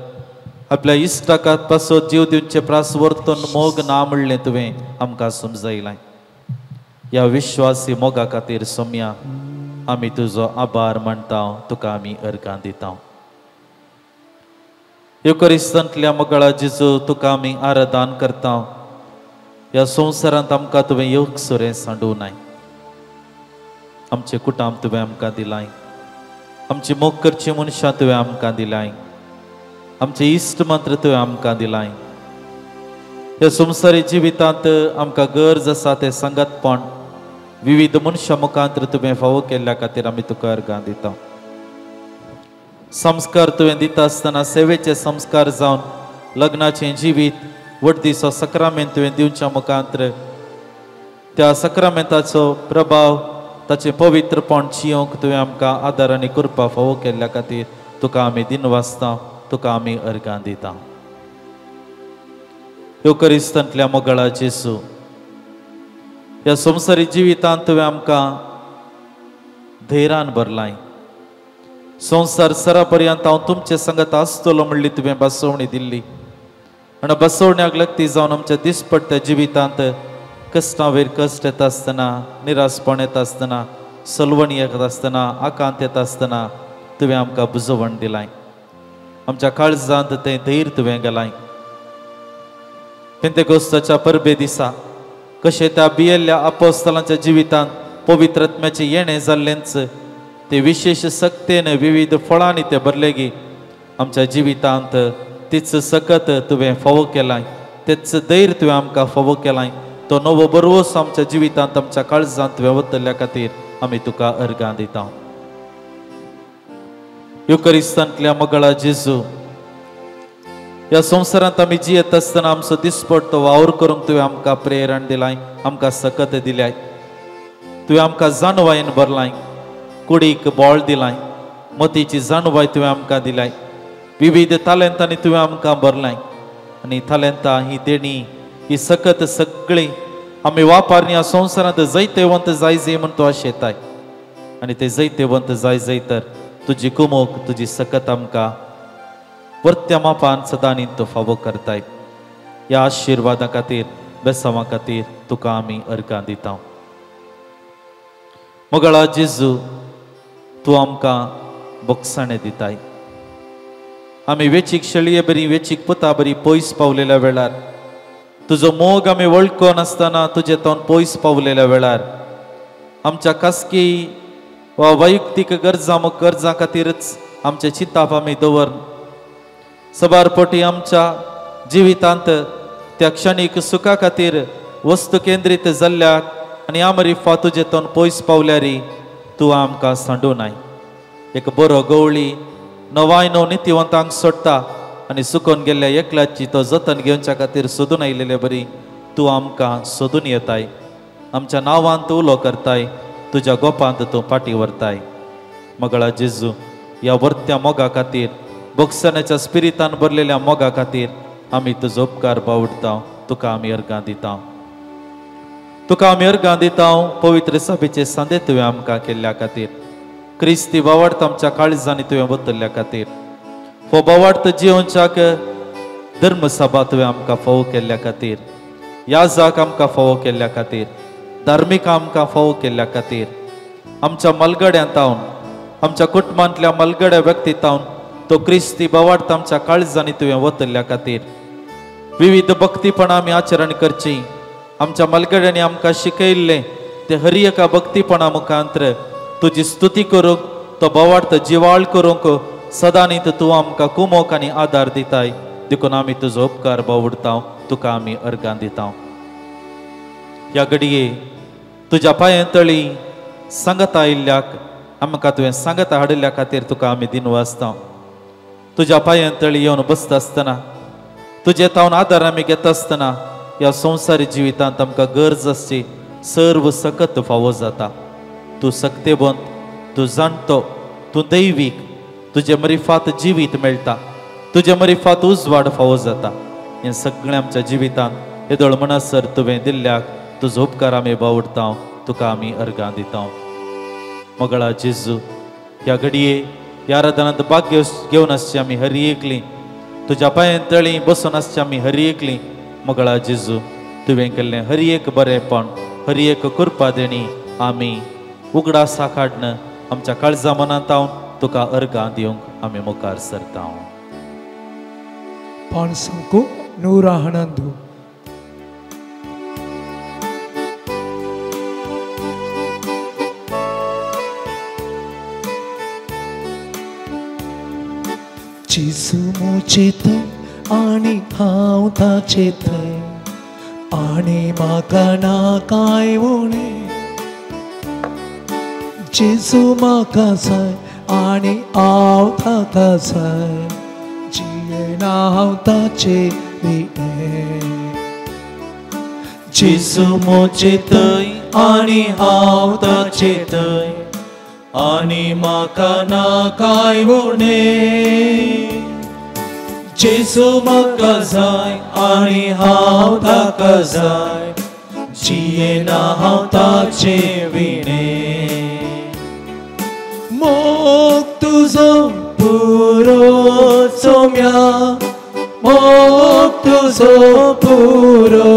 आपल्या इश्टाकात पासो जीव दिवचे प्रास वर्तून मोग ना म्हणलें तुवें आमकां समजयलां ह्या विश्वासी मोगा खातीर सोम्या आमी तुजो आभार मानता तुका आमी अर्गां दिता युकरिस्तांतल्या मोगळा जेजू तुका आमी आराधन करता ह्या संवसारांत आमकां तुवें योग सुरें सांडूनाय आमचें कुटाम तुवें आमकां दिलां आमची मोग करची मनशां तुवें आमकां दिलां आमचे इश्ट मंत्र तुवें आमकां दिलां ह्या संवसारी जिवितांत आमकां गरज आसा तें सांगतपण विविध मनशां मुखांतर तुवें फावो केल्ल्या खातीर आमी तुका अर्गां दिता संस्कार तुवें दिता आसतना सेवेचे संस्कार जावन लग्नाचें जिवीत वडदीचो सक्रामेंत तुवें दिवच्या मुखांतर त्या सक्रामेंताचो प्रभाव ताचें पवित्रपण जियोंक तुवें आमकां आदार आनी कृपा फावो केल्ल्या खातीर तुका आमी दिनवासता तुका आमी अर्गां दिता युकरिस्तांतल्या मोगळा जेजू ह्या संवसारी जिवितांत तुवें आमकां धैर्यान भरलां संवसार सरा पर्यंत हांव तुमचे संगत आसतलो म्हणली तुवें बसवणी दिल्ली आनी बसवण्याक लागती जावन आमच्या दिसपट्ट्या जिवितांत कश्टां वयर कश्ट येता आसतना निरासपण येता आसतना सलवणी येता आसतना आकांत येता आसतना तुवें आमकां बुजवण दिलां आमच्या काळजांत तें धैर्य तुवें गेलां पेंतेकोस्ताच्या परबे दिसा कशें त्या बियेल्ल्या आपोस्तलांच्या जिवितांत पवित्रात्म्याचे येणे जाल्लेंच ते विशेष सक्तेन विविध फळांनी ते भरलेगी आमच्या जिवितांत तीच सकत तुवें फावो केलाय, तेच धैर्य तुवें आमकां फावो केलाय, तो नवो बरोवस आमच्या जिवितांत आमच्या काळजांत तुवें वतल्या खातीर आमी तुका अर्गां दिता. युकरिस्तांतल्या मोगळा जेजू, ह्या संवसारांत आमी जियेत आसतना आमचो दिसपट तो वावर करूंक तुवें आमकां प्रेरण दिलाय, आमकां सकत दिल्याय. तुवें आमकां जाणवायेन भरलाय, कुडीक बोळ दिलाय, मतीची जाणवाय तुवें आमकां दिलाय, विविध तालेंतांनी तुवें आमकां भरलाय. आनी तालेंतां ही देणी ही सकत सगळी आमी वापरनी ह्या संवसारांत जैतेवंत जाय म्हण तूं आशेताय. आनी ते जैतेवंत जाय तर तुजी कुमोक तुजी सकत आमकां वर्त्या मापान सदां तो फावो करताय. ह्या आशिर्वादा खातीर बेसांवा खातीर तुका आमी अर्गां दिता. मोगळा जेजू, तूं आमकां बोगसाणें दिताय. आमी वेचीक शेळये बरी वेचीक पुता बरी पयस पावलेल्या वेळार तुजो मोग आमी वळखो नासतना तुजे तोंड पयस पावलेल्या वेळार आमच्या खासगी वा वैयक्तीक गरजां खातीरच आमचे चिंताप आमी दवर सबारपटी आमच्या जिवितांत त्या क्षणीक सुखा खातीर वस्तू केंद्रीत जाल्ल्याक आनी आमरिफा तुजे तोंड पयस पावल्यारी तूं आमकां सांडूनाय. एक बरो गवळी नवाय नव नितीवंतांक सोडटा आनी सुकोन गेल्ल्या एकल्याची तो जतन घेवच्या खातीर सोदून आयलेले बरी तूं आमकां सोदून येताय. आमच्या नांवांत उलो करताय, तुज्या गोपांत तूं फाटी व्हरताय. मोगळा जेजू, ह्या वर्त्या मोगा खातीर बोगसण्याच्या स्पिरितान भरलेल्या मोगा खातीर आमी तुजो उपकार बावडटा. तुका आमी अर्गां दिता. तुका आमी अर्गां दिता पवित्र सभेचे सांदे तुवें आमकां केल्ल्या खातीर, क्रिस्ती वावडत आमच्या काळजांनी तुवें बदल्ल्या खातीर, हो बावार्थ जिवनच्याक धर्मसभा तुवें आमकां फावो केल्ल्या खातीर, याजाक आमकां फावो केल्ल्या खातीर, धार्मीक आमकां फावो केल्ल्या खातीर, आमच्या मलगड्यांत हांव आमच्या कुटुंबांतल्या मलगड्या व्यक्तीत हांव तो क्रिस्ती बावार्थ आमच्या काळजांनी तुवें वतल्ल्या खातीर, विविध भक्तीपणां आमी आचरण करची, आमच्या मलगड्यांनी आमकां शिकयल्ले ते हर एका भक्तीपणा मुखांतर तुजी स्तुती करूंक, तो बावार्थ जिवाळ करूंक सदांच तूं आमकां कुमोक आनी आदार दिताय. देखून आमी तुजो उपकार बावडता. तुका आमी अर्गां दिता. ह्या घडये तुज्या पांयतळी सांगता आयिल्ल्याक आमकां तुवें सांगता हाडिल्ल्या खातीर तुका आमी दिनवासता. तुज्या पांयतळी येवन बसता आसतना, तुजे तावन आदार आमी घेता आसतना ह्या संवसारी जिवितांत आमकां गरज आसची सर्व सकत फावो जाता. तूं सक्तेबंत, तूं जाणतो, तूं दैवीक, तुजे मरिफात जिवीत मेळटा, तुजे मरिफात उजवाड फावो जाता. हें सगळें आमच्या जिवितांत येदोळ मनासर तुवें दिल्ल्याक तुजो उपकार आमी बावडटा. तुका आमी अर्गां दिता. मोगळा जेजू, ह्या घडये ह्या आराधनांत भाग घेवन आसची आमी हर एकली, तुज्या पांयतळी बसून आसची आमी हर एकली. मोगळा जेजू, तुवें केल्लें हर एक बरेंपण, हर एक कृपा देणी आमी उगडास काडन आमच्या काळजा मनांत हांव तुका अर्गां दिवंक आमी मुखार सरता. पाणसांको नूरा हणंदू जेजू मोचे थंय आनी हांव ताचे थंय, आनी म्हाका ना कांय उणें. जेजू म्हाका जाय आनी हांव ताका जाय, जियेना हांव ताचे विणें. जेजू मोचे थंय आनी हांव ताचे थंय, आनी म्हाका ना कांय उणें. जेजू म्हाका जाय आनी हांव ताका जाय, जियेना हांव ताचे विणें. मोग तुजो पुरो सोम्या, मोग तुजो पुरो,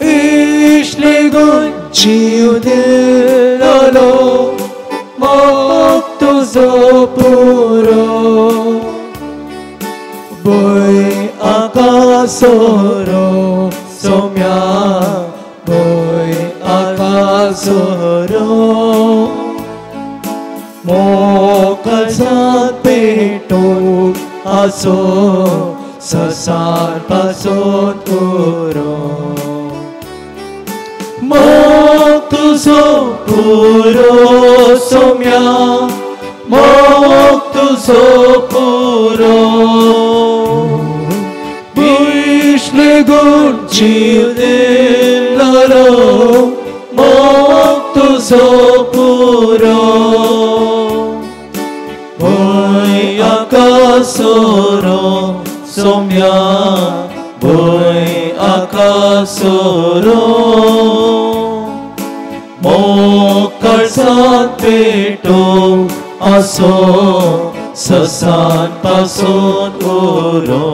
इश्ले गोंय जीव दिलोलो, मोग तुजो पुरो. बोय आकाशोरो सोम्या, बोय आकाशोरो काळजात पेटो असो ससांपासून पुरो मोग तुझो पुरो सोम्या मोग तुझो पुरो विश्ले गुण जीव दिलो मोग तुझो पुरो Boy akasoro somya boy akasoro mokal sat peto aso sasan pason oro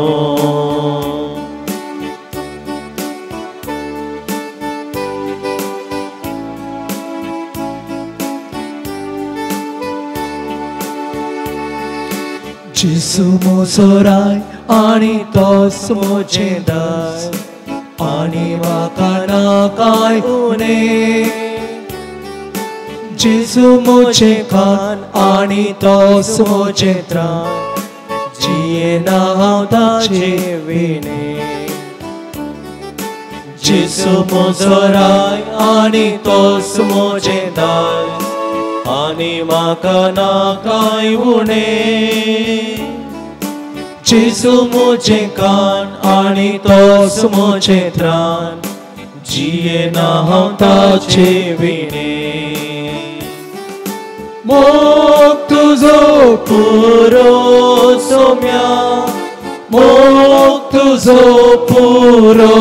जिसु मोसोराय आणि तोस मोचे दास आणि म्हाका नाकाय उणे जिसु मोचे खान आणि तोस मोचे त्राण जिये ना हांव ताचे विणे जिसु मोसोराय आणि तोस मोचे दास आणि म्हाका नाकाय उणे जिसु मोचे कान आणि तोस मोचे त्राण जिये ना हांव ताचे विणे मोग तुझो पुरो सोम्या मोग तुझो पुरो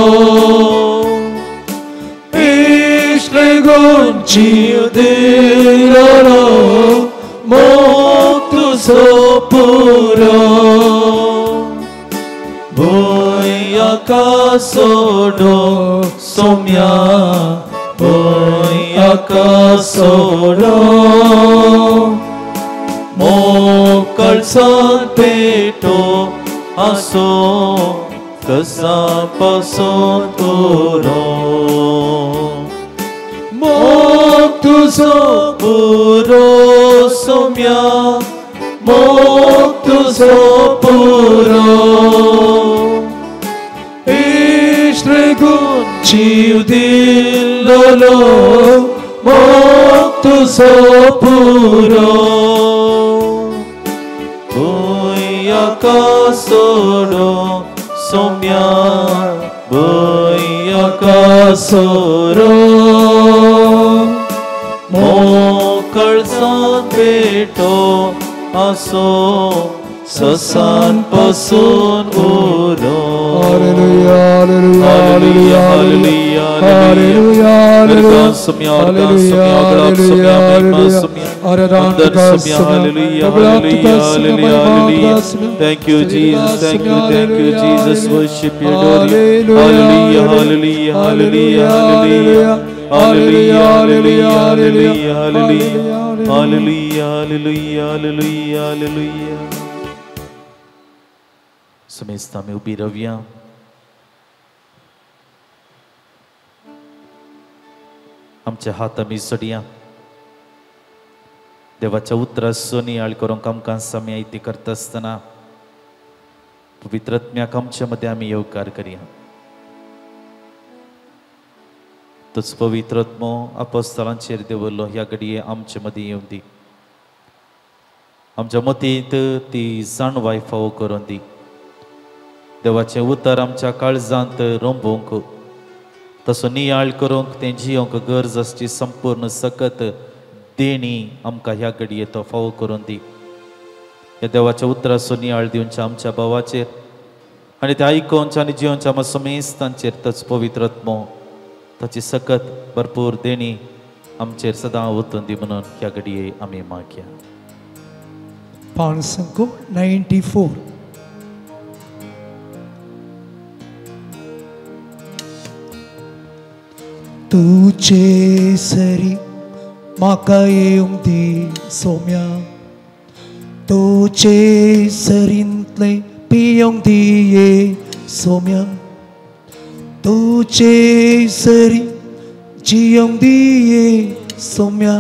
इश्टे गुण जीव दिलो मोग तुझो पुरो Boy akasoro somya boy akasoro mokal san peto aso kasa pason toro mok tuzo puro somya mok tuzo puro Ishregun jiv dilolo mok tuzo puro boy akasoro somya boy akasoro mokal san peto aso sasan pasun uro Hallelujah, hallelujah, hallelujah, hallelujah, Thank you, Jesus. Thank you, Jesus. Worship you, hallelujah, hallelujah, hallelujah, hallelujah. Hallelujah, hallelujah, hallelujah, hallelujah, hallelujah, hallelujah, hallelujah. Sumestami ubi raviya. आमच्या हातामी सोडिया देवाच्या उतरा Sony आळ करूंक आमकां समय ती करता आसतना पवित्रात्म्याक आमच्या मध्ये आमी येवकार करया. तोच पवित्रात्मो अपोस्तलांचेर देवलो ह्या घडये आमचे मदीं येवन दी. आमच्या मतींत ती जाणवाय फावो करून दी. देवाचें उतर आमच्या काळजांत रोंबूंक तसो नियाळ करूंक तें जियोंक गरज आसची संपूर्ण सकत देणी आमकां ह्या घडये तो फावो करून दी. ह्या देवाच्या उतराचो नियाळ दिवच्या आमच्या भावाचेर आनी ते आयकोवच्या आनी जियोच्या आमच्या समेस्तांचेर तोच पवित्रात्मो ताची सकत भरपूर देणी आमचेर सदां वचून दी म्हणून ह्या घडये आमी मागया. पानसंको 94 तुझे सरी म्हाका येवंक दी सोम्या तुझे सरींतले पियोंक दी ये सोम्या तुझे सरी जियोंक दी ये सोम्या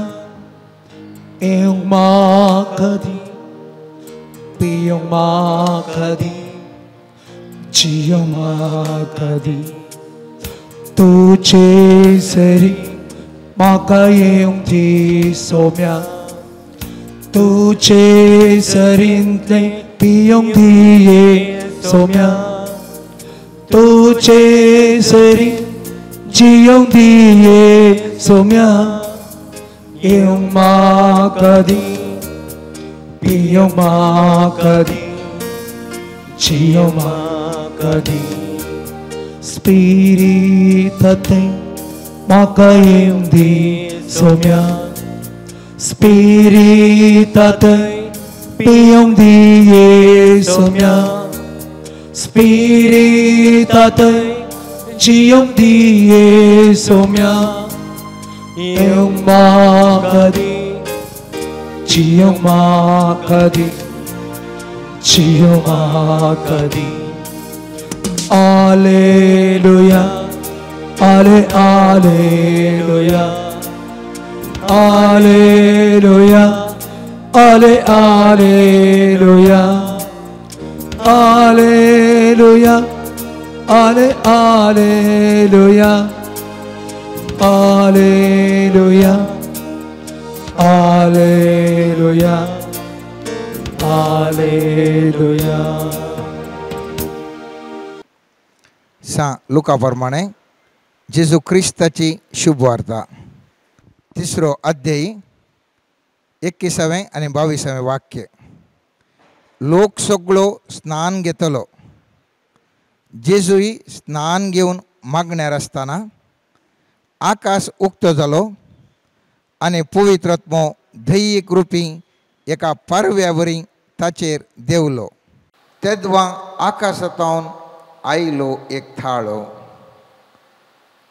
येवंक म्हाका दी पियोंक म्हाका दी जियोंक म्हाका दी तुजे सरी म्हाका येवंक दी सोम्या तुजे सरींतले पियोंक दी सोम्या तुजे सरी जियोंक दी सोम्या येवंक म्हाका दी पियोंक म्हाका दी जियोंक म्हाका दी स्पिरितांतले म्हाका येवंक दी सोम्या स्पिरितांतले पियोंक दी सोम्या स्पिरितांतले जियोंक दी सोम्या येवंक म्हाका दी जियोंक म्हाका दी जियोंक म्हाका दी Alleluia Alleluia Alleluia Alleluia Alleluia Alleluia Alleluia Alleluia Alleluia सा लुकाप्रमाणे जेजू ख्रिस्ताची शुभवार्ता 3रो अध्याय 21वें आणि 22वें वाक्य लोक सगळो स्नान घेतलो जेजूय स्नान घेवन मागण्यार आसतना आकाश उक्तो जालो आनी पवित्र आत्मो दैयिक रुपी एका पारव्यावरी ताचेर देवलो तेदवा आकाशांतल्यान आयलो एक थाळो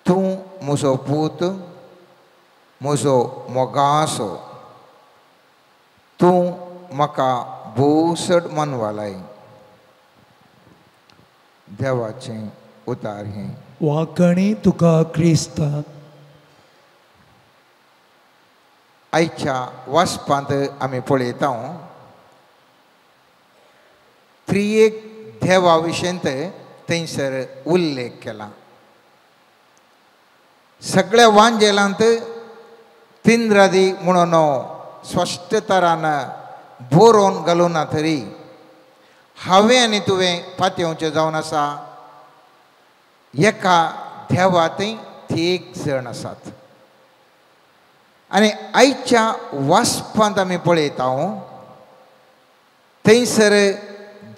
तूं म्हजो पूत म्हजो मोगासो तूं म्हाका भोवसड मानवालाय देवाचें उतार हें वाकणी तुका क्रिस्ता आयच्या वाचपांत आमी पळयता त्रिएक देवा विशयंत थंयसर उल्लेख केला सगळ्या वांजेलांत तिंद्रादी म्हणून स्पश्ट तरान बरोवन घालूना तरी हांवें आनी तुवें पातयेवचें जावन आसा एका देवांतय एक जण आसात आनी आयच्या वाचपांत आमी पळयता थंयसर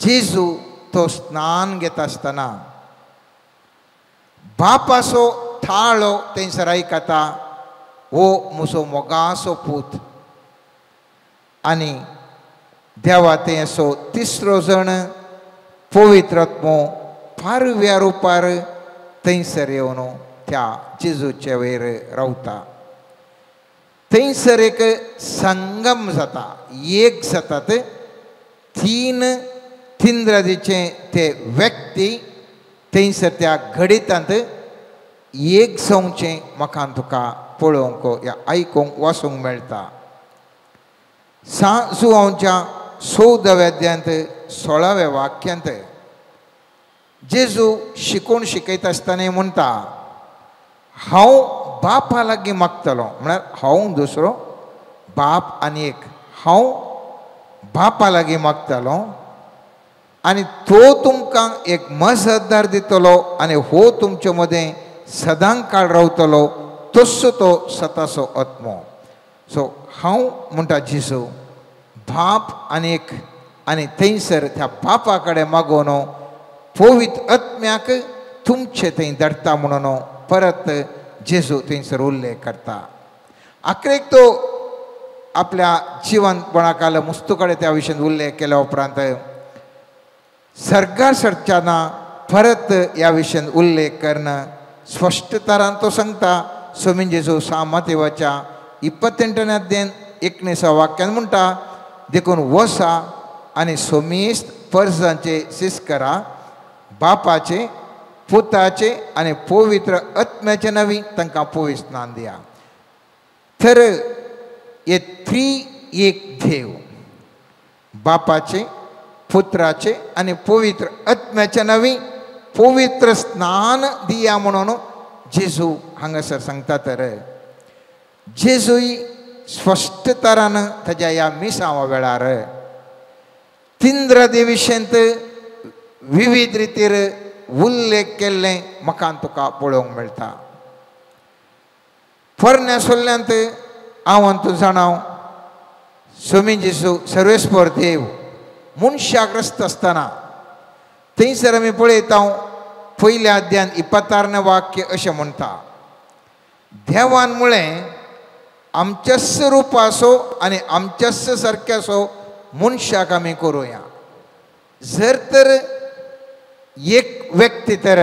जेजू तो स्नान घेता आसतना बापाचो थाळो थंयसर आयकता हो म्हजो मोगाचो पूत आनी देवा थंय असो 3रो जण पवित्र आत्मो पारव्या रुपार थंयसर येवन त्या जेजूचे वयर रावता थंयसर एक संगम जाता एक जातात 3 तिंद्रादीचे ते व्यक्ती थंयसर त्या घडितांत एक जावचें म्हाका तुका पळोवंक या आयकूंक वाचूंक मेळटा सांजुआंच्या 14व्या अध्यायांत 16व्या वाक्यांत जेजू शिकोवन शिकयता आसतना म्हणटा हांव बापा लागीं मागतलो म्हळ्यार हांव दुसरो बाप आनी एक हांव बापा लागीं मागतलो आनी तो तुमकां एक मजतदार दितलो आनी हो तुमचे मदें सदां काळ रावतलो तसो तो स्वताचो आत्मो सो हांव म्हणटा जेजू बाप आनी एक आनी थंयसर त्या बापा कडेन मागोवन पवित्र आत्म्याक तुमचे थंय धाडटा म्हणून परत जेजू थंयसर उल्लेख करता आखरेक तो आपल्या जिवंतपणाकाल मुस्तू कडेन त्या विशयान उल्लेख केल्या उपरांत सर्गार सरतना परत ह्या विशयान उल्लेख करणं स्पश्ट तरान तो सांगता स्वामी जेजू सामातेवाच्या 28व्या अध्यायान 19व्या वाक्यान म्हणटा देखून वसा आनी सोमेस्त परजांचे सीस करा बापाचे पुताचे आनी पवित्र आत्म्याचे नवी तांकां पवित्र स्नान दिया तर हे 3 एक देव बापाचे पुत्राचे आणि पवित्र आत्म्याच्या नवी पवित्र स्नान दिया म्हणून जेजू हांगासर सांगता तर जेजूय स्पश्ट तरान ताच्या ह्या मिसावा वेळार तिंद्र देविशेंत विविध रितीर उल्लेख केल्ले म्हाका तुका पळोवंक मेळटा. पोरण्या सोल्ल्यांत हांव तूं जाणाव स्वामी जेजू सर्वेस्पर देव मनशाग्रस्त आसतना थंयसर आमी पळयता पयल्या अध्यायान 26वें वाक्य अशें म्हणटा, देवान म्हळें आमच्याच रुपाचो आनी आमच्याच सारक्याचो मनशाक आमी करुया. जर तर एक व्यक्ती तर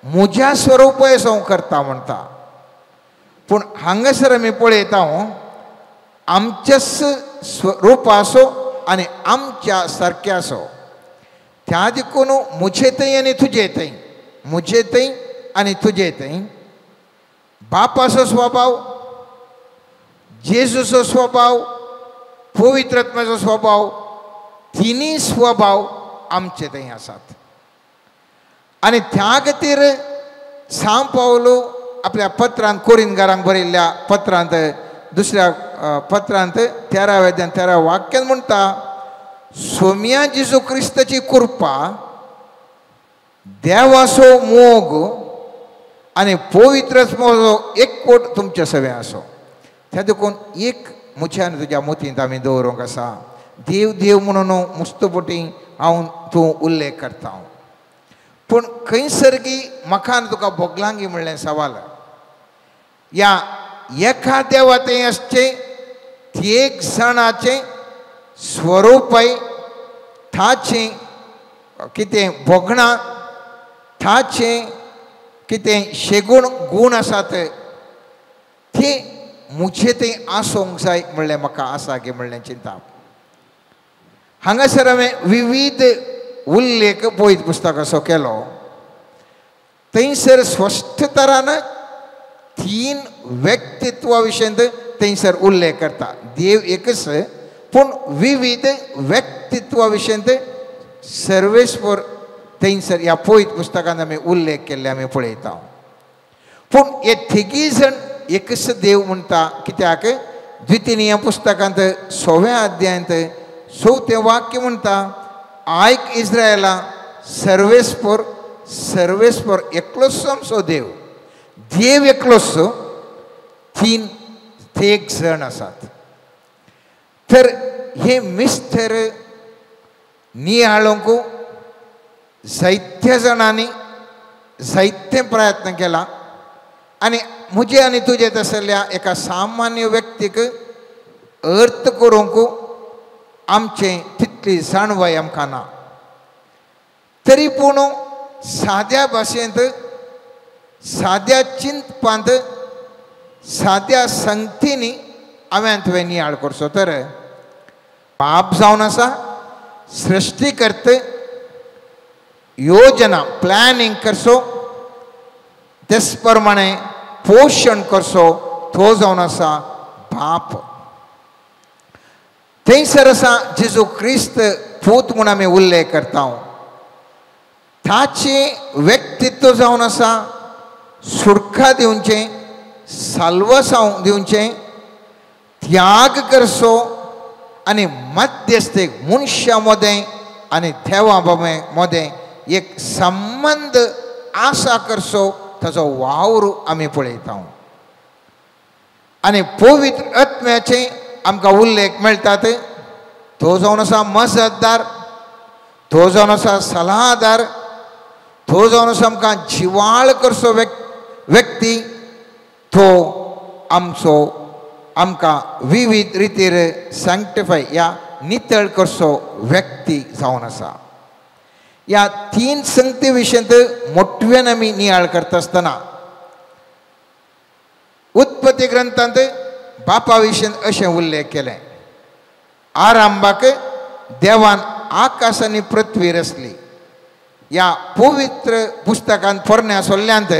म्हज्या स्वरुपाचो करता म्हणटा, पूण हांगासर आमी पळयता आमच्याच स्वरुपाचो आनी आमच्या सारक्याचो. त्या देखून म्हजे थंय आनी तुजे थंय, म्हजे थंय आनी तुजे थंय बापाचो स्वभाव, जेजूचो स्वभाव, पवित्र आत्म्याचो स्वभाव, तिनी स्वभाव आमचे थंय आसात. आनी त्या खातीर सांव पावलो आपल्या पत्रांत कोरिंथकारांक बरयल्ल्या पत्रांत दुसऱ्या पत्रांत 13 वाक्यान म्हणटा, सोम्या जेजू क्रिस्ताची कृपा, देवाचो मोग आनी पवित्र आत्म्याचो एकवट तुमच्या सगळे आसो. त्या देखून एक म्हज्या आनी तुज्या मतींत आमी दवरूंक आसा. देव देव म्हणून मुस्तपटी हांव तूं उल्लेख करता, पूण खंयसर म्हाका आनी तुका बोगलांगी म्हणलें सवाल, या एका देवातें आसचें ती एक जाणाचें स्वरूपय, ताचें कितें भोगणां, ताचें कितें शेगूण गूण आसात ते मुझे थंय आसूंक जाय म्हणलें म्हाका आसा गे म्हणलें चिंता. हांगासर हांवें विविध उल्लेख पळयत पुस्तकाचो केलो. थंयसर स्पश्ट तरान 3 व्यक्तित्वा विशयंत थंयसर उल्लेख करता. देव एकच पूण विविध व्यक्तित्वा विशयंत सर्वेस्पर थंयसर ह्या पळयत पुस्तकांत आमी उल्लेख केल्ले आमी पळयता. पूण हे तिगी जण एकच देव म्हणटा. कित्याक द्वितीय पुस्तकांत 6व्या अध्यायांत 4थें वाक्य म्हणटा, आयक इस्रायला सर्वेस्पर सर्वेस्पर एकलोच आमचो देव. देव एकलोच, 3 एक जण आसात. तर हे मिस्टर नियाळोंक जायत्या जाणांनी जायते प्रयत्न केला आनी म्हजे आनी तुजे तसल्या एका सामान्य व्यक्तीक अर्थ करूंक आमचें तितली जाणवाय आमकां ना. तरी पूण साद्या भाशेंत, साद्या चिंतपांत, साद्या संगतींनी हांवें तुवें नियाळ करचो. तर पाप जावन आसा, सृश्टीकर्त योजना प्लॅनिंग करचो, तेच प्रमाणे पोषण करचो तो जावन आसा बाप. थंयसर आसा जेजू क्रिस्त पूत म्हूण आमी उल्लेख करता. ताचें व्यक्तित्व जावन आसा सुडका दिवचें, साल्वसांव दिवचें, त्याग करचो आनी मध्यस्थीक मनशा मदें आनी देवा मदें एक संबंध आसा करचो, ताचो वावर आमी पळयता. आनी पवित्र आत्म्याचे आमकां उल्लेख मेळटात. तो जावन आसा मजतदार, तो जावन आसा सल्लागार, तो जावन आसा आमकां जिवाळ करचो व्यक्ती, तो आमचो आमकां विविध रितीर सॅंक्टिफाय या नितळ करचो व्यक्ती जावन आसा. ह्या 3 संगती विशयंत मोठ्यान आमी नियाळ करता आसतना उत्पत्ती ग्रंथांत बापा विशयंत अशें उल्लेख केलें, आरंभाक देवान आकाश आनी पृथ्वी रचली. ह्या पवित्र पुस्तकांत पोरण्या सोल्ल्यांत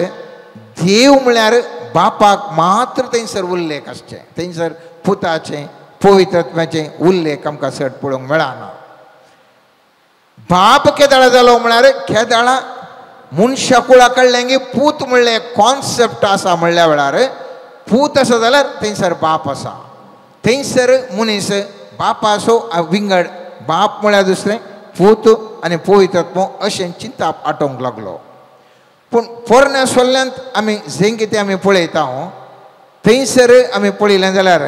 देव म्हळ्यार बापाक मात्र थंयसर उल्लेख आसचे. थंयसर पुताचें पवित्र आत्म्याचें उल्लेख आमकां चड पळोवंक मेळना. बाप केदाळा जालो म्हळ्यार केदाळा मनशा कुळा कडल्यांगे पूत म्हणले कॉन्सेप्ट आसा म्हणल्या वेळार पूत आसा जाल्यार थंयसर बाप आसा, थंयसर मनीस बाप आसो विंगड बाप म्हळ्यार दुसरें पूत आनी पवित्रत्व अशें चिंतप आटोवंक लागलो. पूण पोरण्या सोल्ल्यांत आमी जें कितें आमी पळयता थंयसर आमी पळयलें जाल्यार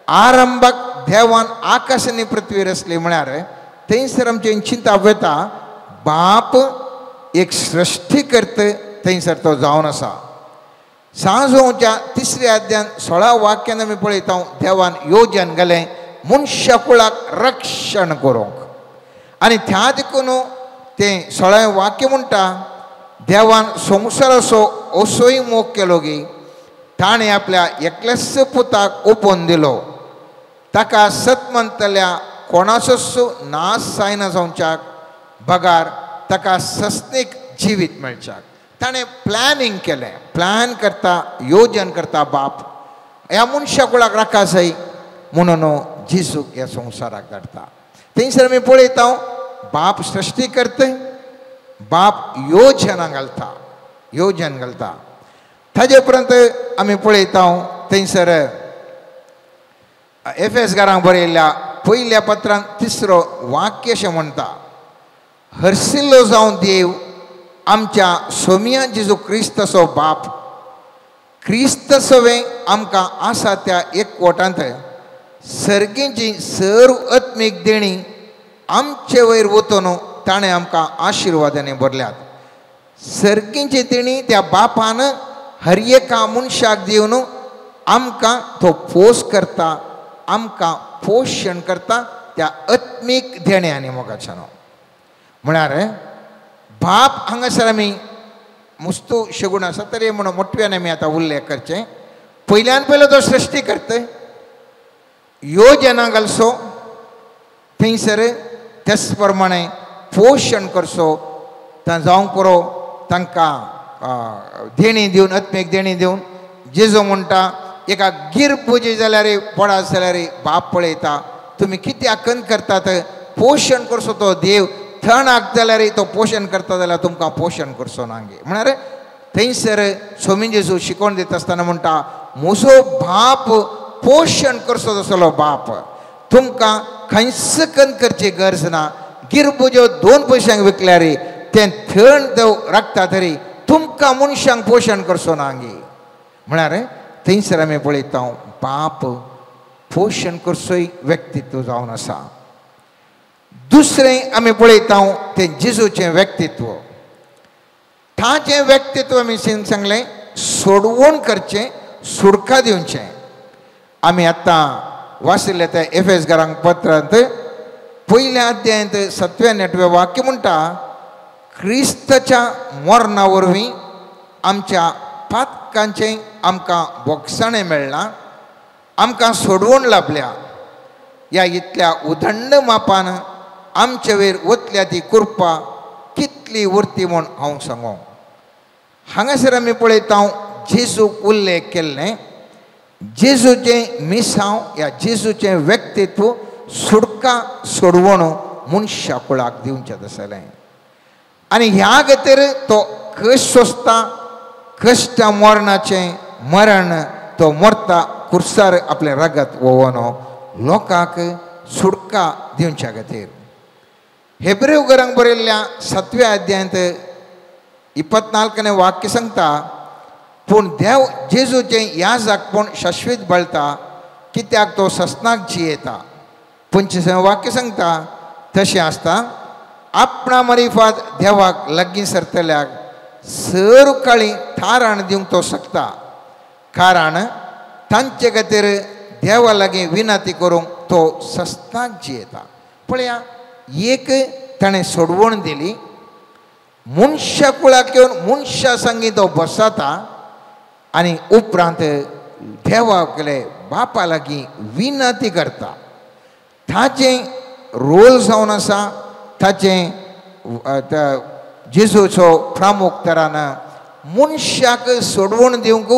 आरंभाक देवान आकाश आनी पृथ्वी रचली म्हळ्यार थंयसर आमचें चिंतप येता बाप एक सृश्टीकर्ता थंयसर तो जावन आसा. सांजोवच्या 3 अध्यायान 16 वाक्यान आमी पळयता देवान येवजन घालें मनशा कुळाक रक्षण करूंक. आनी त्या देखून तें 16 वाक्य म्हणटा देवान संवसार असोय मोग केलो की ताणें आपल्या एकल्याच पुताक ओपोवन दिलो ताका सतमंतल्या कोणाचोच नाश जायना जावच्याक बगार ताका सस्तीक जिवीत मेळच्याक. ताणें प्लॅनिंग केलें, प्लॅन करता योजन करता बाप ह्या मनशा कुळाक राखा जाय म्हणून जेजूक ह्या संवसाराक धाडटा. थंयसर आमी पळयता बाप सृश्टी करता, बाप योजना घालता, योजन घालता. ताजे उपरांत आमी पळयता थंयसर एफेसकारांक बरयल्ल्या पयल्या पत्रांत 3 वाक्य अशें म्हणटा हरसिल्लो जावन देव आमच्या सोमिया जेजू क्रिस्ताचो बाप क्रिस्त सवें आमकां आसा त्या एकवटांत सर्गेची सर्व आत्मीक देणी आमचे वयर वचून ताणें आमकां आशिर्वादांनी भरल्यात. सर्गेची देणी त्या बापान हर एका मनशाक दिवन आमकां तो पोस करता, आमकां पोशण करता त्या आत्मीक देण्यांनी मोगाच्यान. म्हळ्यार बाप हांगासर आमी मुस्तू शेगूण आसा तरी म्हणून मोठ्यान आमी आतां उल्लेख करचें. पयल्यान पयलो तो सृश्टी करता, योजना घालचो, थंयसर तेच प्रमाणे पोशण करचो, जावंक पुरो तांकां देणी दिवन आत्मीक देणी दिवन. जेजू म्हणटा एका गिर पुजे जाल्यार पडात जाल्यार बाप पळयता तुमी कित्याक करतात, पोशण करचो तो देव थणाक जाल्यार तो पोशण करता जाल्यार तुमकां पोशण करचो नांगे. म्हळ्यार थंयसर स्वामी जेजू शिकोवन दिता आसतना म्हणटा म्हजो बाप पोशण करचो तसलो बाप, तुमकां खंयच करची गरज ना. गिरबुज्यो 2 पयशांक विकल्यार तें थण राखता तरी तुमकां मनशांक पोशण करचो नांगे. म्हळ्यार थंयसर आमी पळयता बाप पोशण करचोय व्यक्तित्व जावन आसा. दुसरें आमी पळयता तें जेजूचें व्यक्तित्व. ताचें व्यक्तित्व आमी सांगलें सोडवण करचें, सुडका दिवचें. आमी आतां वाचिल्लें त्या एफेसकारांक पत्रांत पयल्या अध्यायांत 7वें आनी 8वें वाक्य म्हणटा क्रिस्ताच्या मरणा वरवीं आमच्या पातकांचें आमकां बोगसाणें मेळ्ळां, आमकां सोडवण लाभल्या. ह्या इतल्या उदंड मापान आमचे वयर वतल्या ती कृपा कितली उरती म्हूण हांव सांगूं. हांगासर आमी पळयता जेजूक उल्लेख केल्लें जेजूचें मिसांव ह्या जेजूचें व्यक्तित्व सुडका सोडवण मनशा कुळाक दिवचें आसलें. आनी ह्या खातीर तो कश्ट सोंसता, कश्ट मरणाचें मरण तो मरता कुर्सार आपलें रगत वोवन लोकांक सुडका दिवच्या खातीर. हेब्रेवकारांक बरयल्ल्या 7व्या अध्यायांत 24वें वाक्य सांगता पूण देव जेजूचें याजकपण शाश्वीत बळटा कित्याक तो सस्नाक जियेता. 25वें वाक्य सांगता तशें आसता आपणा मरिफात देवाक लागीं सरतल्याक सर्व काळी थाराण दिवंक तो शकता, कारण तांचे खातीर देवा लागीं विनंती करूंक तो सस्नाक जियेता. पळया एक ताणें सोडवण दिली, मनशा कुळाक येवन मनशा संगी तो बसता आनी उपरांत देवा कडे बापा लागीं विनंती करता. ताचें रोल जावन आसा, ताचें जेजूचो प्रामुख तरान मनशाक सोडवण दिवंक,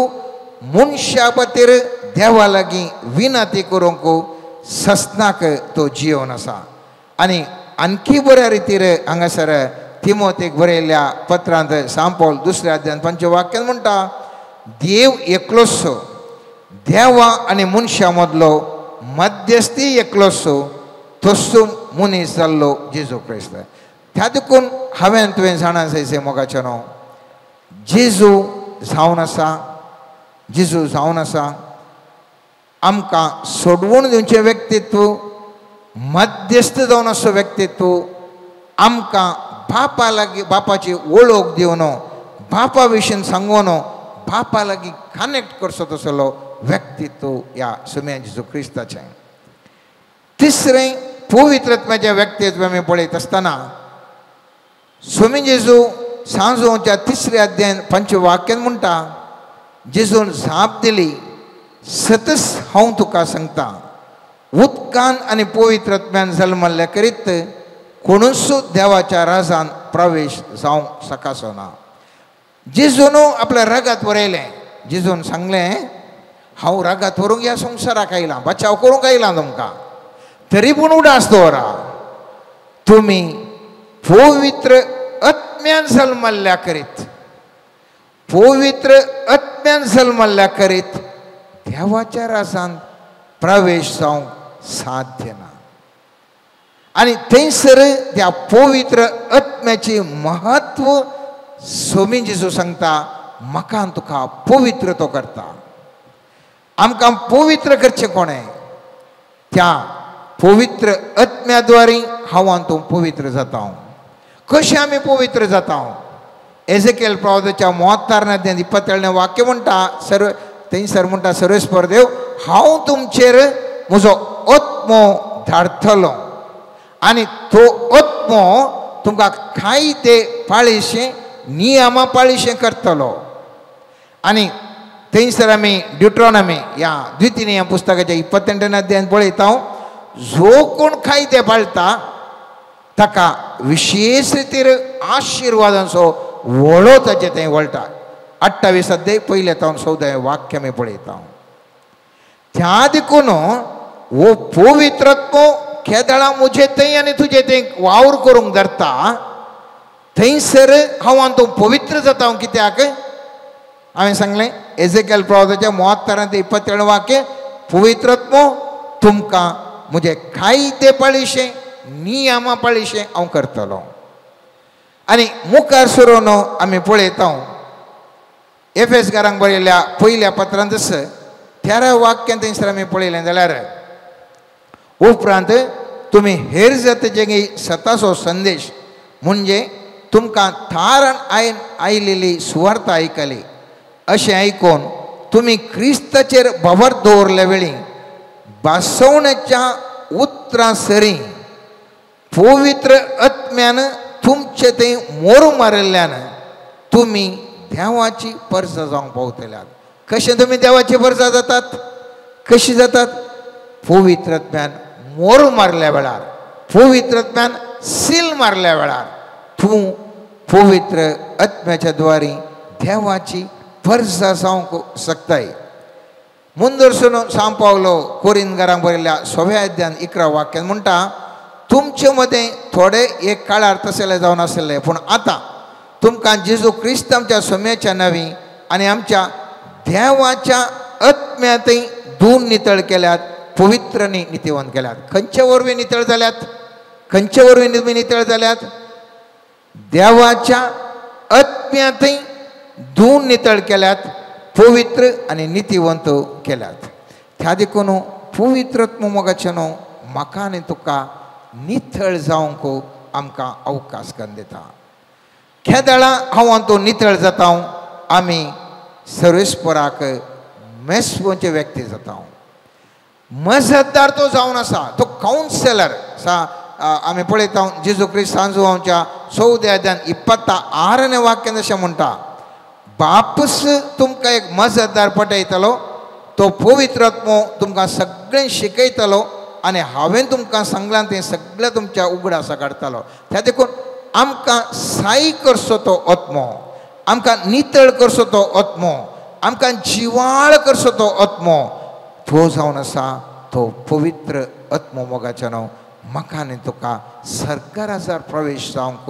मनशा खातीर देवा लागीं विनंती करूंक सस्नाक तो जिवन आसा. आनी आणखी बऱ्या रितीर हांगासर तिमोथेक बरयल्ल्या पत्रांत सांपौल 2 अध्यायान 5 वाक्यान म्हणटा देव एकलोच देवा आनी मनशा मदलो मध्यस्थी एकलोच तस्सो मनीस जाल्लो जेजू क्रिस्त. त्या देखून हांवें तुवें जाणा जायचे मोगाचे न्हू जेजू जावन आसा आमकां सोडवून दिवचें व्यक्तित्व मध्यस्थ जावन असो व्यक्तित्व आमकां बापा लागीं बापाची वळख दिवन बापा विशीं सांगून बापा लागीं कनेक्ट करचो तसलो व्यक्तित्व ह्या सुम्या जेजू क्रिस्ताचें. तिसरें पवित्रत्वाचें व्यक्तित्व आमी पळयत आसतना सुमे जेजू सांजोच्या 3 अध्यायान 5 वाक्यान म्हणटा जेजून जाप दिली सतस हांव तुका सांगता उदकान आनी पवित्रत्म्यान जल्मल्ल्या करीत कोणूच देवाच्या राजान प्रवेश जावंक शकाचो ना. जेजून आपल्या रागात वरयलें. जेजून सांगलें हांव रागात व्हरूंक ह्या संवसाराक आयलां बचाव करूंक आयलां तुमकां तरी पूण उडास दवरा तुमी पवित्र आत्म्यान जल्मल्ल्या करीत पवित्र आत्म्यान जल्मल्ल्या करीत देवाच्या राजान प्रवेश जावंक साध्य ना. आनी थंयसर त्या पवित्र आत्म्याची महत्व सोमी जेजू सांगता म्हाका तुका पवित्र तो करता. आमकां पवित्र करचें कोणें त्या पवित्र आत्म्याद्वारे हांव आनी तूं पवित्र जाता. कशें आमी पवित्र जाता एजेकेल प्रवादाच्या 73 अध्यायान 27 वाक्य म्हणटा थंयसर म्हणटा सर्वेस्पर देव हांव तुमचेर म्हजो आत्मो धाडटलो आनी तो आत्मो तुमकां कायदे पाळीशें नियमां पाळीशें करतलो. आनी थंयसर आमी ड्युट्रॉनॉमी ह्या द्वितीय पुस्तकाच्या 28 अध्यायान पळयता जो कोण कायदे पाळटा ताका विशेष रितीर आशिर्वादांचो व्हडलो ताचे थंय वळटा. 28 अध्याय 1-14 वाक्य आमी पळयता. त्या देखून हो पवित्रत्व केदळा म्हजे थंय आनी तुजे थंय वावर करूंक धरता थंयसर हांव आनी तूं पवित्र जाता. कित्याक हांवें सांगलें एजेकेल प्रवादाच्या 73-27 वाक्य पवित्रत्व तुमकां म्हजे कायदे पाळीशें नियमां पाळीशें हांव करतलो. आनी मुखार सरून आमी पळयता एफेसकारांक बरयल्ल्या पयल्या पत्रांत 13 वाक्यान थंयसर आमी पळयलें जाल्यार उपरांत तुमी हेर जातीचे सताचो संदेश म्हणजे तुमकां थारान आयिल्ली सुवार्थ आयकली अशें आयकून तुमी क्रिस्ताचेर बावर दवरले वेळी बासवण्याच्या उतरां सरी पवित्र आत्म्यान तुमचे थंय मोरू मारिल्ल्यान तुमी देवाची परसां जावंक पावतल्यात. कशें तुमी देवाची परसां जातात कशी जातात पवित्र आत्म्यान मोरू मारल्या वेळार पवित्र आत्म्यान सील मारल्या वेळार तूं पवित्र आत्म्याच्या द्वारे देवाची परसां जावंक शकताय. मुंदरसून सांग पावलो कोरिंतकारांक बरयल्ल्या 6 अध्यायान 11 वाक्यान म्हणटा तुमचे मदें थोडे एक काळार तसले जावन आसले पूण आतां तुमकां जेजू क्रिस्त आमच्या सोम्याच्या नांवी आनी आमच्या देवाच्या आत्म्यातय धुवन नितळ केल्यात पवित्रनी नितीवंत केल्यात. खंयचे वरवीं नितळ जाल्यात खंयचे वरवीं तुमी नितळ जाल्यात देवाच्या आत्म्यातय धुवन नितळ केल्यात पवित्र आनी नितीवंत केल्यात. त्या देखून पवित्रत्व मोगाचे न्हू म्हाका आनी तुका नितळ जावंक आमकां अवकाश करून दिता. केदळा हांव आनी तूं नितळ जाता आमी सर्वेस्पराक मेस्वचे व्यक्ती जाता. मजतदार तो जावन आसा तो कावन्सिलर आमी पळयता जेजू क्रिस्त सांजोवांच्या 14 अध्यायान 26 वाक्यान अशें म्हणटा बापूस तुमकां एक मजतदार पटयतलो तो पवित्रत्व तुमकां सगळें शिकयतलो आनी हांवें तुमकां सांगलां तें सगळें तुमच्या उगडासा काडटलो. त्या देखून आमकां साई करचो तो आत्मो आमकां नितळ करचो तो आत्मो आमकां जिवाळ करचो तो आत्मो तो जावन आसा तो पवित्र आत्मो मोगाचे नांव म्हाका न्ही तुका सरकाराचो प्रवेश जावंक,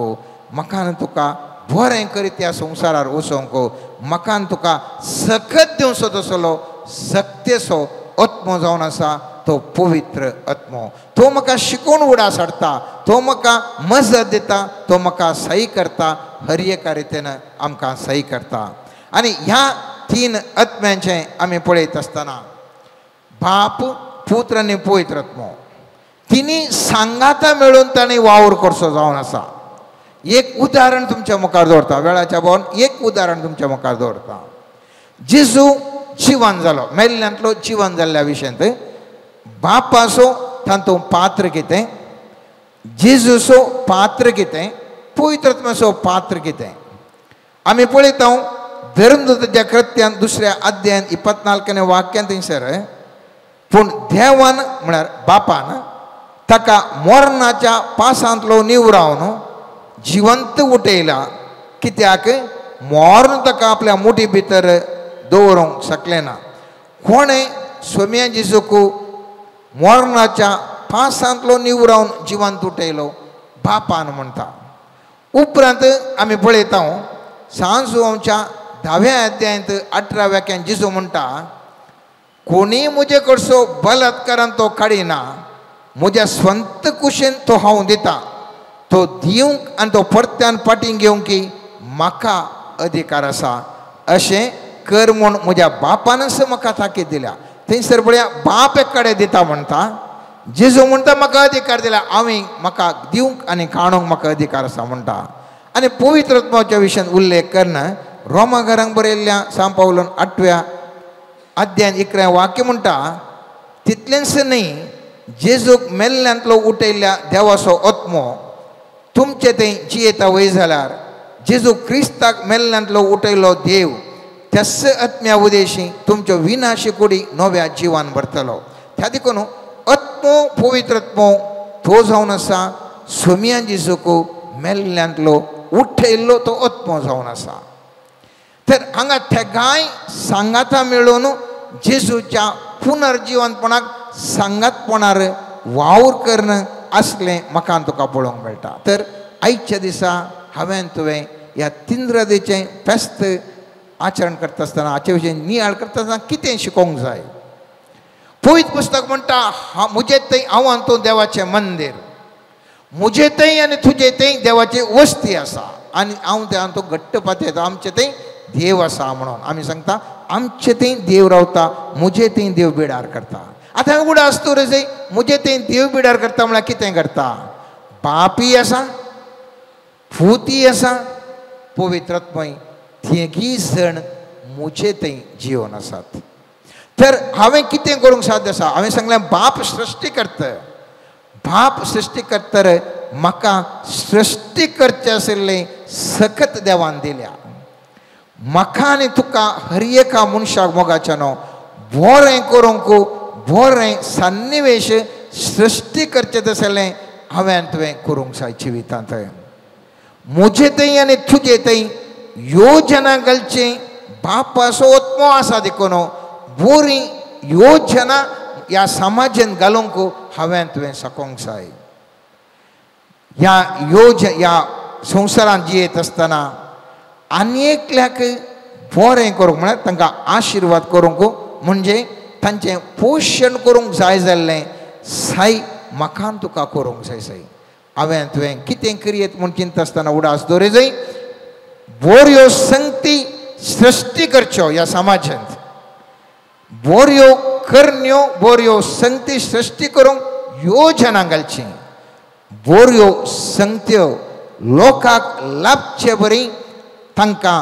म्हाका न्ही तुका बरें करीत ह्या संवसारार वचोंक, म्हाका न्ही तुका सकत दिवचो तसलो सक्तेचो आत्मो जावन आसा तो पवित्र आत्मो. तो म्हाका शिकोवन उडा हाडटा, तो म्हाका मजत दिता, तो म्हाका सही करता, हर एका रितीन आमकां सही करता. आनी ह्या तीन आत्म्यांचें आमी पळयत आसतना बाप, पुत्र आनी पवित्र आत्मो तिनी सांगाता मेळून तांणी वावर करचो जावन आसा. एक उदाहरण तुमच्या मुखार दवरता, वेळाच्या भावान एक उदाहरण तुमच्या मुखार दवरता. जेजू जिवन जालो, मेल्ल्यांतलो जिवन जाल्ल्या विशयांत बापाचो तातूंत पात्र कितें, जेजूचो पात्र कितें, पवित्र आत्म्याचो पात्र कितें. आमी पळयता धर्मदूताच्या कृत्यान 2 अध्यायान 24 वाक्यान थंयसर पूण देवान म्हळ्यार बापान ताका मरणाच्या पासांतलो निवरावन जिवंत उठयला. कित्याक मरण ताका आपल्या मुठी भितर दवरूंक शकलें ना. कोणें स्वम्या जेजूक मरणाच्या पासांतलो निवरावन जिवंत उठयलो, बापान म्हणटा. उपरांत आमी पळयता सांजोवच्या 10व्या अध्यायांत 18 वाक्यान जेजू म्हणटा, कोणी म्हजे कडचो बलात्कारान तो काडिना, म्हज्या स्वंत कुशीन तो हांव दिता, तो दिवंक आनी तो परत्यान पाटींग घेवंक म्हाका अधिकार आसा. अशें कर म्हूण म्हज्या बापानच म्हाका ताकीद दिल्या. थंयसर पळया बाप एक कडेन दिता म्हणटा, जेजू म्हणटा म्हाका अधिकार दिला, हांवें म्हाका दिवंक आनी काडूंक म्हाका अधिकार आसा म्हणटा. आनी पवित्र आत्म्याच्या विशयान उल्लेख करना रोमाकारांक बरयल्ल्या सान पावलोन 8व्या अध्यायान 11 वाक्य म्हणटा, तितलेंच न्ही जेजूक मेल्ल्यांतलो उठयल्ल्या देवाचो आत्मो तुमचे थंय जियेता वय जाल्यार जेजू क्रिस्ताक मेल्ल्यांतलो उठयलो देव त्याच आत्म्या उदेशी तुमच्यो विनाशी कुडी नव्या जिवान भरतलो. त्या देखून आत्मो पवित्र आत्मो तो जावन आसा स्वम्या जेजूक मेल्ल्यांतलो उठयल्लो तो आत्मो जावन आसा. तर हांगा तेगाय सांगाता मेळून जेजूच्या पुनर्जिवंतपणाक सांगातपणार वावर करणं असलें म्हाका तुका पळोवंक मेळटा. तर आयच्या दिसा हांवें तुवें ह्या तिंद्रदेचें फेस्त आचरण करता आसतना हाचे विशीं नियाळ करता आसतना कितें शिकोवंक जाय. पवित्र पुस्तक म्हणटा म्हजे थंय हांव आनी तूं देवाचें मंदीर, म्हजे थंय आनी तुजे थंय देवाची वस्ती आसा आनी हांव ते तूं घट्ट पातयता आमचे थंय देव आसा म्हणून. आमी सांगता आमचे थंय देव रावता, म्हजे थंय देव बिडार करता. आतां हांवें उडा आसतो रे जंय म्हजे थंय देव बिडार करता म्हळ्यार कितें करता, बापी आसा, भूती आसा, पवित्र आत्मय तिगूय जण म्हजे थंय जिवन आसात. तर हांवें कितें करूंक साध्य आसा, हांवें सांगलें बाप सृश्टी करता, बाप सृश्टी करतर म्हाका सृश्टी करचें आशिल्लें सकत देवान दिल्या. म्हाका आनी तुका हर एका मनशाक मोगाचें न्हू बरें करूंक बरें सन्निवेश सृश्टी करचें आशिल्लें हांवें तुवें करूंक जाय जिवितांत. म्हजे थंय आनी तुजे थंय योजना घालची बापाचो आत्मो आसा देखून बरी योजना ह्या समाजान घालूंक हांवें तुवें साकोंक जाय. ह्या संवसारांत जियेत आसतना आनी एकल्याक बरें करूंक म्हळ्यार तांकां आशिर्वाद करूंक म्हणजे तांचें पोशण करूंक जाय जाल्लें साय म्हाका तुका करूंक जाय. साय हांवें तुवें कितें करियेत म्हूण चिंता आसतना उडास दवरे जाय. बऱ्यो संगती सृश्टी करच्यो ह्या समाजांत, बऱ्यो करण्यो बऱ्यो संगती सृश्टी करूंक योजना घालची, बऱ्यो संगत्यो लोकांक लाभचे बरी तांकां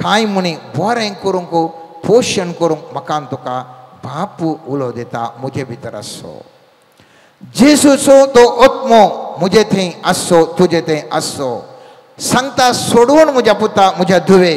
कांय म्हणी बरें करूंक पोशण करूंक म्हाका तुका बाप उलो दिता म्हजे भितर आसचो. जेजूचो तो आत्मो म्हजे थंय आसचो, तुजे थंय आसचो. सांगता सोडवून म्हज्या पुता म्हज्या धुवे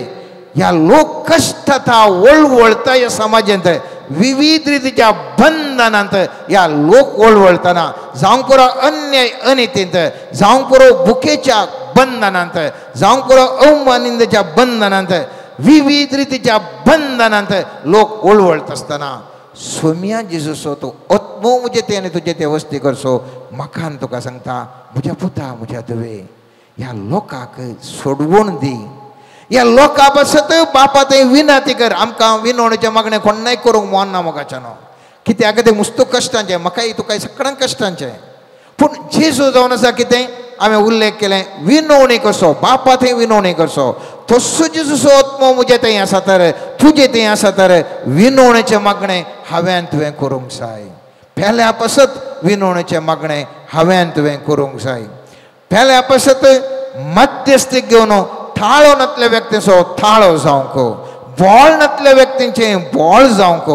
ह्या लोक कश्टाता वळवळता ह्या समाजांत विविध रितीच्या बंधनांत ह्या लोक वळवळतना जावं पुरो अन्याय अनितींत, जावं पुरो भुकेच्या बंधनांत, जावं पुरो अवमानिंदेच्या बंधनांत, विविध रितीच्या बंधनांत लोक वळवळत आसतना सोम्या जेजूसो तूं आत्मो मुजे ते आनी तुजे ते वस्ती करसो म्हाकान तुका सांगता म्हज्या पुता म्हज्या धुवे ह्या लोकांक सोडवून दी. ह्या लोकां पासत बापा थंय विनंती कर. आमकां विनवणेचें मागणें कोणाय करूंक मोना मोगाचें न्हू. कित्याक तें मुस्तू कश्टांचें म्हाकाय तुकाय सगळ्यांक कश्टांचें. पूण जेजू जावन आसा कितें हांवें उल्लेख केलें विनवणी करचो बापा थंय विनवणी करचो. तसो जेजूचो आत्मो म्हजे थंय आसा तर तुजे थंय आसा तर विनवणेचें मागणें हांवें तुवें करूंक जाय. पेल्या पासत विनवणेचें मागणें हांवें तुवें करूंक जाय. पेल्या पासत मध्यस्थीक घेवन थाळो नातल्या व्यक्तीचो थाळो जावंक बोळ नातल्या व्यक्तींचें बोळ जावंक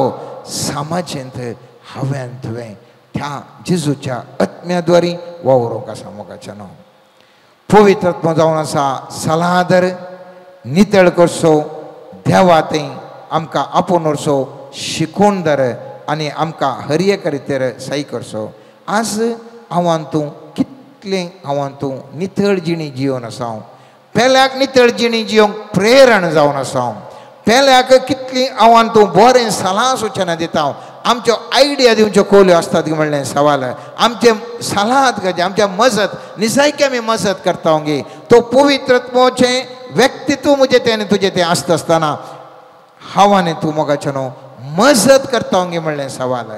समाजेंत हांवें तुवें त्या जेजूच्या आत्म्याद्वारी वावरूंक आसा मोगाचें न्हू. पवित्र आत्मो जावन आसा सलादर नितळ करचो देवा थंय आमकां आपोवन व्हरचो शिकोवन दर आनी आमकां हर एका रितीर सही करचो. आज हांवान तूं कितलें हांवान तूं नितळ जिणी जिवन आसा. पेल्याक नितळ जिणी जियोंक प्रेरण जावन आसा. पेल्याक कितलीं हांवान तूं बरें सलाह सुचना दिता. आमच्यो आयडिया दिवच्यो कोल्यो आसतात म्हणलें सवाल आमचे सलाह घेवचे आमच्या मजत निजायकी आमी मजत करता गे. तो पवित्र आत्मोचें व्यक्तित्व म्हजें तें आनी तुजें तें आसता आसतना हांव आनी तूं मोगाचें न्हू मजत करता गे म्हणलें सवाल.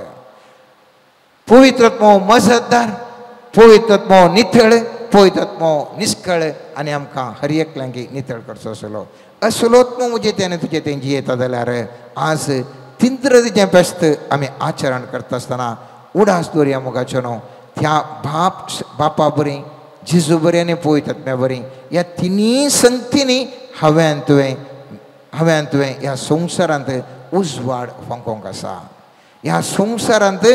पवित्र आत्मो मजतदार पवित्र आत्मो नितळ पवित्र आत्मो निश्कळ आनी आमकां हर एकल्यांक नितळ करचो आसलो. असलो आत्मो म्हजें तें आनी तुजें तें जियेता जाल्यार आज तिंद्रतेचें फेस्त आमी आचरण करता आसतना उडास दवरया मोगाचें न्हू. त्या बापा बरीं जेजू बरीं आनी पवित्र आत्म्या बरीं ह्या तिनी संगतींनी हांवें तुवें ह्या संवसारांत उजवाड फोंकोंक आसा. ह्या संवसारांत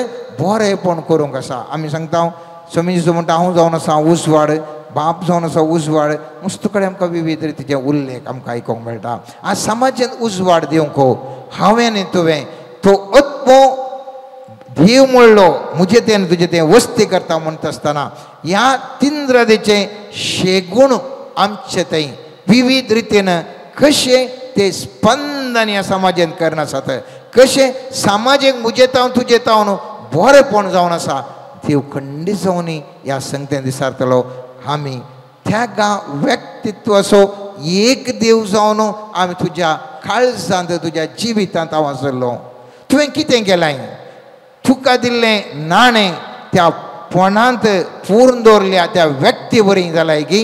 बरेंपण करूंक आसा. आमी सांगता स्वामी जेजू म्हणटा हांव जावन आसा उजवाड बाप जावन आसा उजवाड मस्त कडेन आमकां विविध रितीचे उल्लेख आमकां आयकोंक मेळटा. आज समाजांत उजवाड दिवंक हांवें आनी तुवें तो आत्मो देव म्हणलो म्हजें तें तुजें तें वस्ती करता म्हणटा आसतना ह्या तिंद्रतेचें शेगूण आमचे थंय विविध रितीन कशें ते स्पंदन ह्या समाजांत करना आसात कशें समाजीक म्हजें तावन तुजें तावन बरेंपण जावन आसा देव खंडीत जावन ह्या संगतेन दिसारतलो. आमी त्या व्यक्तित्व असो एक देव जावन आमी तुज्या काळजांत तुज्या जिवितांत हांव आसलो. तुवें कितें केलां तुका दिल्लें नाणें त्या पोंडांत पूर्ण दवरल्या त्या व्यक्ती बरी जालां की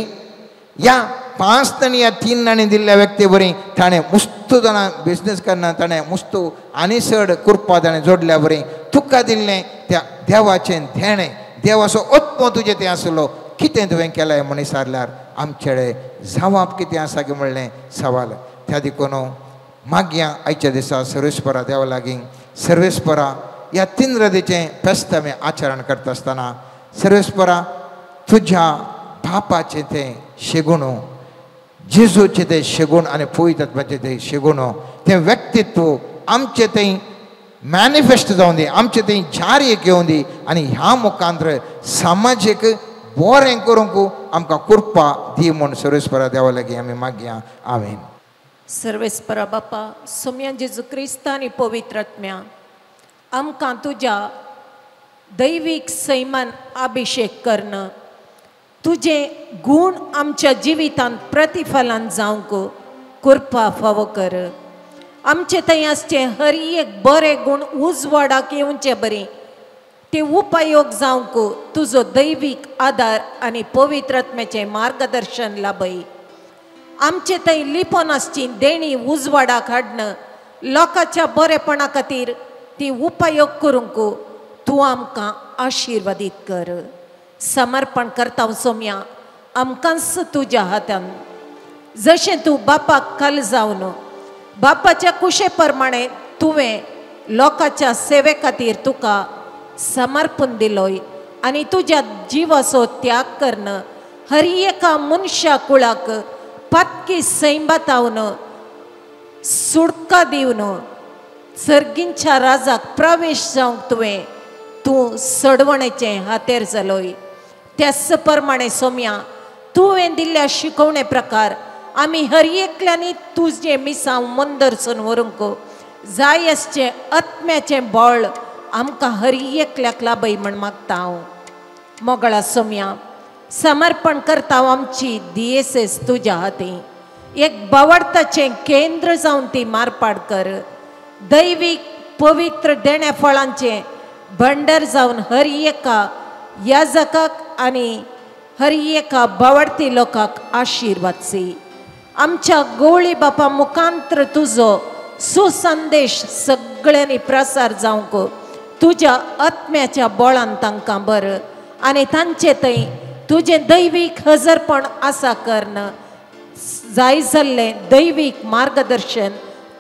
ह्या 5 नाणी या 3 नाणी दिल्ल्या व्यक्ती बरी ताणें मुस्तू जाणां बिजनेस करना ताणें मुस्तू आनी चड कुरपा ताणें जोडल्या बरी तुका दिल्लें त्या देवाचें धेणें देवाचो आत्मो तुजें तें आसलो कितें तुवें केलें म्हण विचारल्यार आमचेडे जवाब कितें आसा गे म्हणलें सवाल. त्या देखून मागया आयच्या दिसा सर्वेस्परा देवा लागीं सर्वेस्परा ह्या तिंद्रतेचें फेस्त आमी आचरण करता आसतना सर्वेस्परा तुज्या बापाचें तें शेगूण जेजूचें तें शेगूण आनी पवित्र आत्म्याचें तें शेगूण तें व्यक्तित्व आमचें तें मॅनिफेस्ट जावन दी आमचें तें जार्य घेवन दी आनी ह्या मुखांतर समाजीक बरें करूंक आमकां कृपा दी म्हूण सर्वेस्परा देवा लागीं आमी मागया. आमेन. सर्वेस्परा बापा सोम्या जेजू क्रिस्त आनी पवित्र आत्म्या आमकां तुज्या दैवीक सैमान अभिषेक करन तुजे गूण आमच्या जिवितांत प्रतिफलन जावंक कृपा फावो कर. आमचे थंय आसचे हर एक बरे गूण उजवाडाक येवचे बरी ते उपयोग जावंक तुजो दैवीक आदार आनी पवित्र आत्म्याचें मार्गदर्शन लाभय. आमचे थंय लिपोन आसची देणी उजवाडाक हाडन लोकांच्या बरेपणा खातीर ती उपयोग करूंक तूं आमकां आशिर्वादीत कर. समर्पण करता सोम्या आमकांच तुज्या हातान जशें तूं बापाक कल जावन बापाच्या कुशे प्रमाणे तुवें लोकांच्या सेवे खातीर तुका समर्पण दिलोय आनी तुज्या जिवाचो त्याग करन हर एका मनशा कुळाक पत्की सैंबातावन सुडका दिवन सर्गींच्या राजाक प्रवेश जावंक तूं सडवणेचें हातेर जालोय. त्याच प्रमाणे सोम्या तुवें दिल्ल्या शिकवणे प्रकार आमी हर एकल्यांनी तुजें मिसांव मन दर्शन व्हरूंक जायसचे आत्म्याचें बळ आमकां हर एकल्याक लाभय म्हण मागता हांव. मोगळा सोम्या समर्पण करता हांव आमची दियेसेस तुज्या हातीं. एक बवडताचें केंद्र जावन ती मारपाड कर. दैवीक पवित्र देण्या फळांचें भंडार जावन हर एका याजकाक आनी हर एका बवडती लोकांक आशिर्वादसी. आमच्या गवळी बापा मुखांत्र तुजो सुसंदेश सगळ्यांनी प्रसार जावंक तुज्या आत्म्याच्या बळान तांकां बर आनी तांचे थंय तुजें दैवीक हजरपण आसा करन जाय जाल्लें दैवीक मार्गदर्शन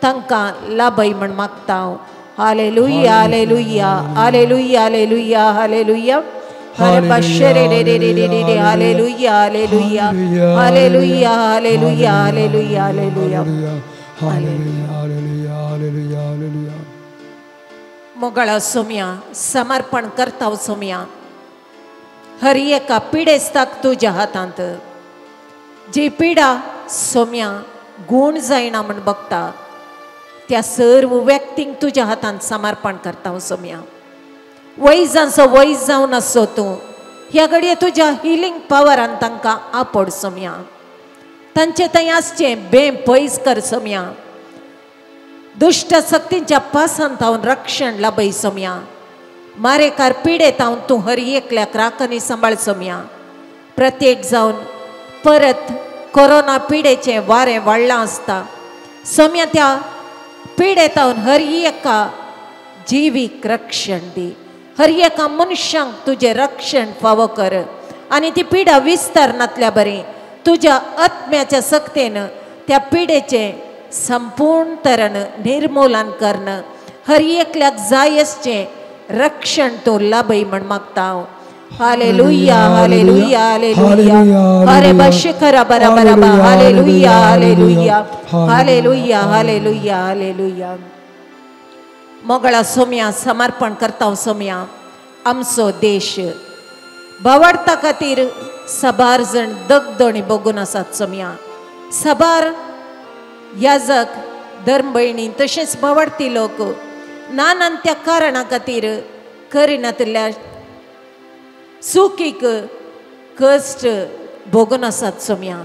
तांकां लाभय म्हण मागता हांव. हालेलुया हालेलुया हालेलुया हालेलुया हालेलुया. हालेलुया हालेलुया हालेलुया हालेलुया हालेलुया हालेलुया हालेलुया. मोगळा सोम्या समर्पण करता सोम्या हर एका पिडेस्ताक तुज्या हातांत. जी पिडा सोम्या गूण जायना म्हण बघता त्या सर्व व्यक्तींक तुज्या हातांत समर्पण करता हांव सोम्या. वैजांचो वैज जावन आसो तूं ह्या घडये तुज्या हिलींग पावरान तांकां आपड सोम्या. तांचे थंय आसचें बेपयस कर सोम्या. दुश्ट शक्तींच्या पासांत हांव रक्षण लाभय सोम्या. मारेकार पिडेत हांव तूं हर एकल्याक राखणी सांबाळ सोम्या. प्रत्येक जावन परत कोरोना पिडेचें वारें वाडलां आसता सोम्या. त्या पिडेत हांव हर एका जिवीक रक्षण दी. हर एका मनशांक तुजें रक्षण फावो कर आनी ती पिडा विस्तारनातल्या बरें तुज्या आत्म्याच्या सक्तेन त्या पिडेचें संपूर्ण तरेन निर्मूलन करन हर एकल्याक जायसचें रक्षण तूं लाभय म्हण मागता हांव. हालेलुया हालेलुया हालेलुया हरे बशकरा बरा बरा बा हालेलुया हालेलुया हालेलुया हालेलुया हालेलुया. मोगळा सोम्या समर्पण करता सोम्या. आमचो देश भवडता खातीर सबार जण दगदणी बगून आसात सोम्या. सबार याजक धर्म भयणी तशेंच भवडती लोक नानान त्या कारणा खातीर करिनातल्या चुकीक कश्ट भोगून आसात सोम्या.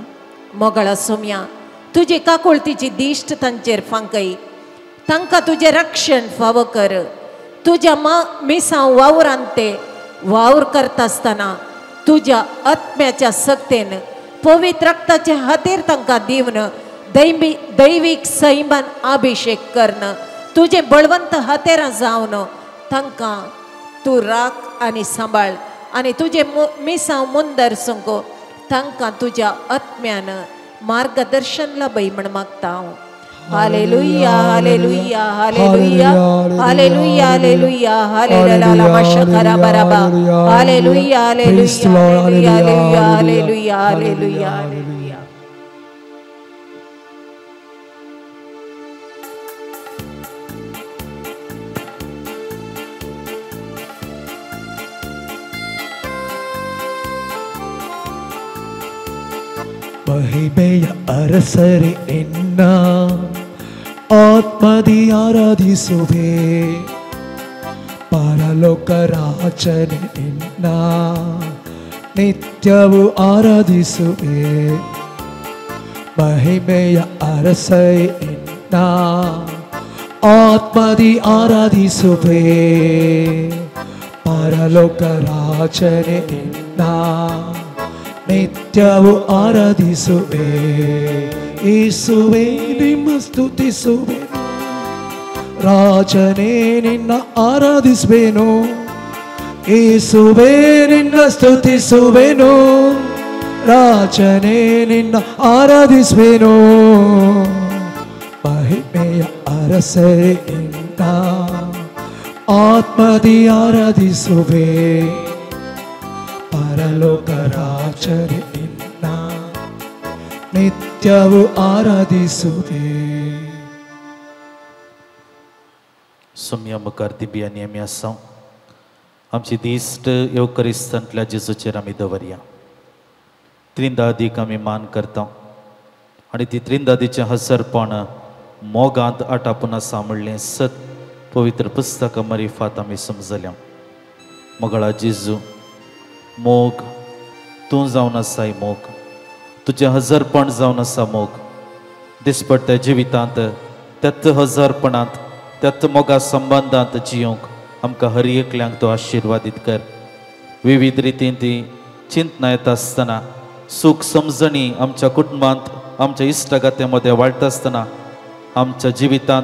मोगळा सोम्या तुजी काकुळतीची दिश्ट तांचेर फांकय. तांकां तुजें रक्षण फावो कर. तुज्या मिसांव वावरांत ते वावर करता आसतना तुज्या आत्म्याच्या सक्तेन पवित्र रक्ताच्या हातीर तांकां दिवन दैवीक सैमान अभिषेक करन तुजें बळवंत हातेरां जावन तांकां तूं राख आनी सांबाळ आनी तुजें मिसांव मुंदर सुंको तांकां तुज्या आत्म्यान मार्गदर्शन लाभय म्हण मागता हांव. हालेलुया हालेलुया हालेलुया हालेलुया हालेलुया हालेलुया मशकरा बराबा हालेलुया हालेलुया हालेलुया हालेलुया हालेलुया हालेलुया. ಮಹಿಮೆಯ ಅರಸರೆ ನಿನ್ನ ಆತ್ಮದಿ ಆರಾಧಿಸುವೆ. ಪರಲೋಕ ರಾಜನೆ ನಿನ್ನ ನಿತ್ಯವೂ ಆರಾಧಿಸುವೆ. ಮಹಿಮೆಯ ಅರಸರೆ ನಿನ್ನ ಆತ್ಮದಿ ಆರಾಧಿಸುವೆ. ಪರಲೋಕ ರಾಜನೆ ನಿನ್ನ ನಿತ್ಯವೂ ಆರಾಧಿಸುವೆ. ಯೇಸುವೇ ನಿಮ್ಮ ಸ್ತುತಿಸುವೆನು. ರಾಜನೇ ನಿನ್ನ ಆರಾಧಿಸುವೆನು. ಯೇಸುವೇ ನಿನ್ನ ಸ್ತುತಿಸುವೆನು. ರಾಜನೇ ನಿನ್ನ ಆರಾಧಿಸುವೆನು. ಮಹಿಮೆಯ ಅರಸರೇ ನಿನ್ನ ಆತ್ಮದಿ ಆರಾಧಿಸುವೆ. ಪರಲೋಕ ರಾಜರೇ ನಿನ್ನ ನಿತ್ಯವೂ ಆರಾಧಿಸುವೆ. सोम्या मुखार दिव्या नेमी आसां. आमची दिश्ट येवकरिस्तांतल्या जेजूचेर आमी दवरया. त्रिंदादीक आमी मान करता आनी ती त्रिंदादीचें हसरपण मोगांत आटापून आसा म्हणलें सत पवित्र पुस्तक मरिफात आमी समजल्या. मोगळा जेजू, मोग तूं जावन आसाय मोग, तुजें हजरपण जावन आसा मोग. दिसपट्ट्या जिवितांत त्याच हजरपणांत त्याच मोगा संबंधांत जियोंक आमकां हर एकल्यांक तो आशिर्वादीत कर. विविध रितीन ती चिंतना येता आसतना, सूख समजणी आमच्या कुटुंबांत आमच्या इश्टागात्या मदें वाडटा आसतना आमच्या जिवितांत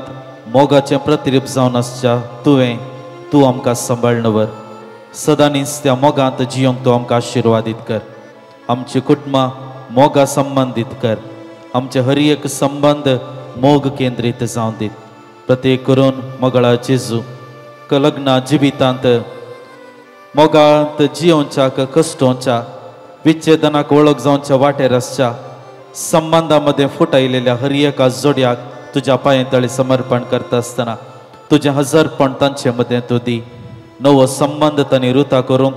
मोगाचें प्रतिरूप जावन आसच्या तूं आमकां सांबाळणवर. सदांच त्या मोगांत जियोंक तो आमकां आशिर्वादीत कर. आमची कुटुंबां मोगा संबंदीत कर. आमचे हर एक संबंध मोग केंद्रीत जावन दीत. प्रत्येक करून मोगळा जेजू लग्ना जिवितांत मोगांत जियोवच्या कश्टोवच्या विच्छेदनाक वळख जावच्या वाटेर आसच्या संबंधा मदें फुटायलेल्या हर एका जोड्याक तुज्या पांये तळी समर्पण करता आसतना तुजें हजरपण तांचे मदें तूं दी. नवो संबंध तांणी रुता करूंक,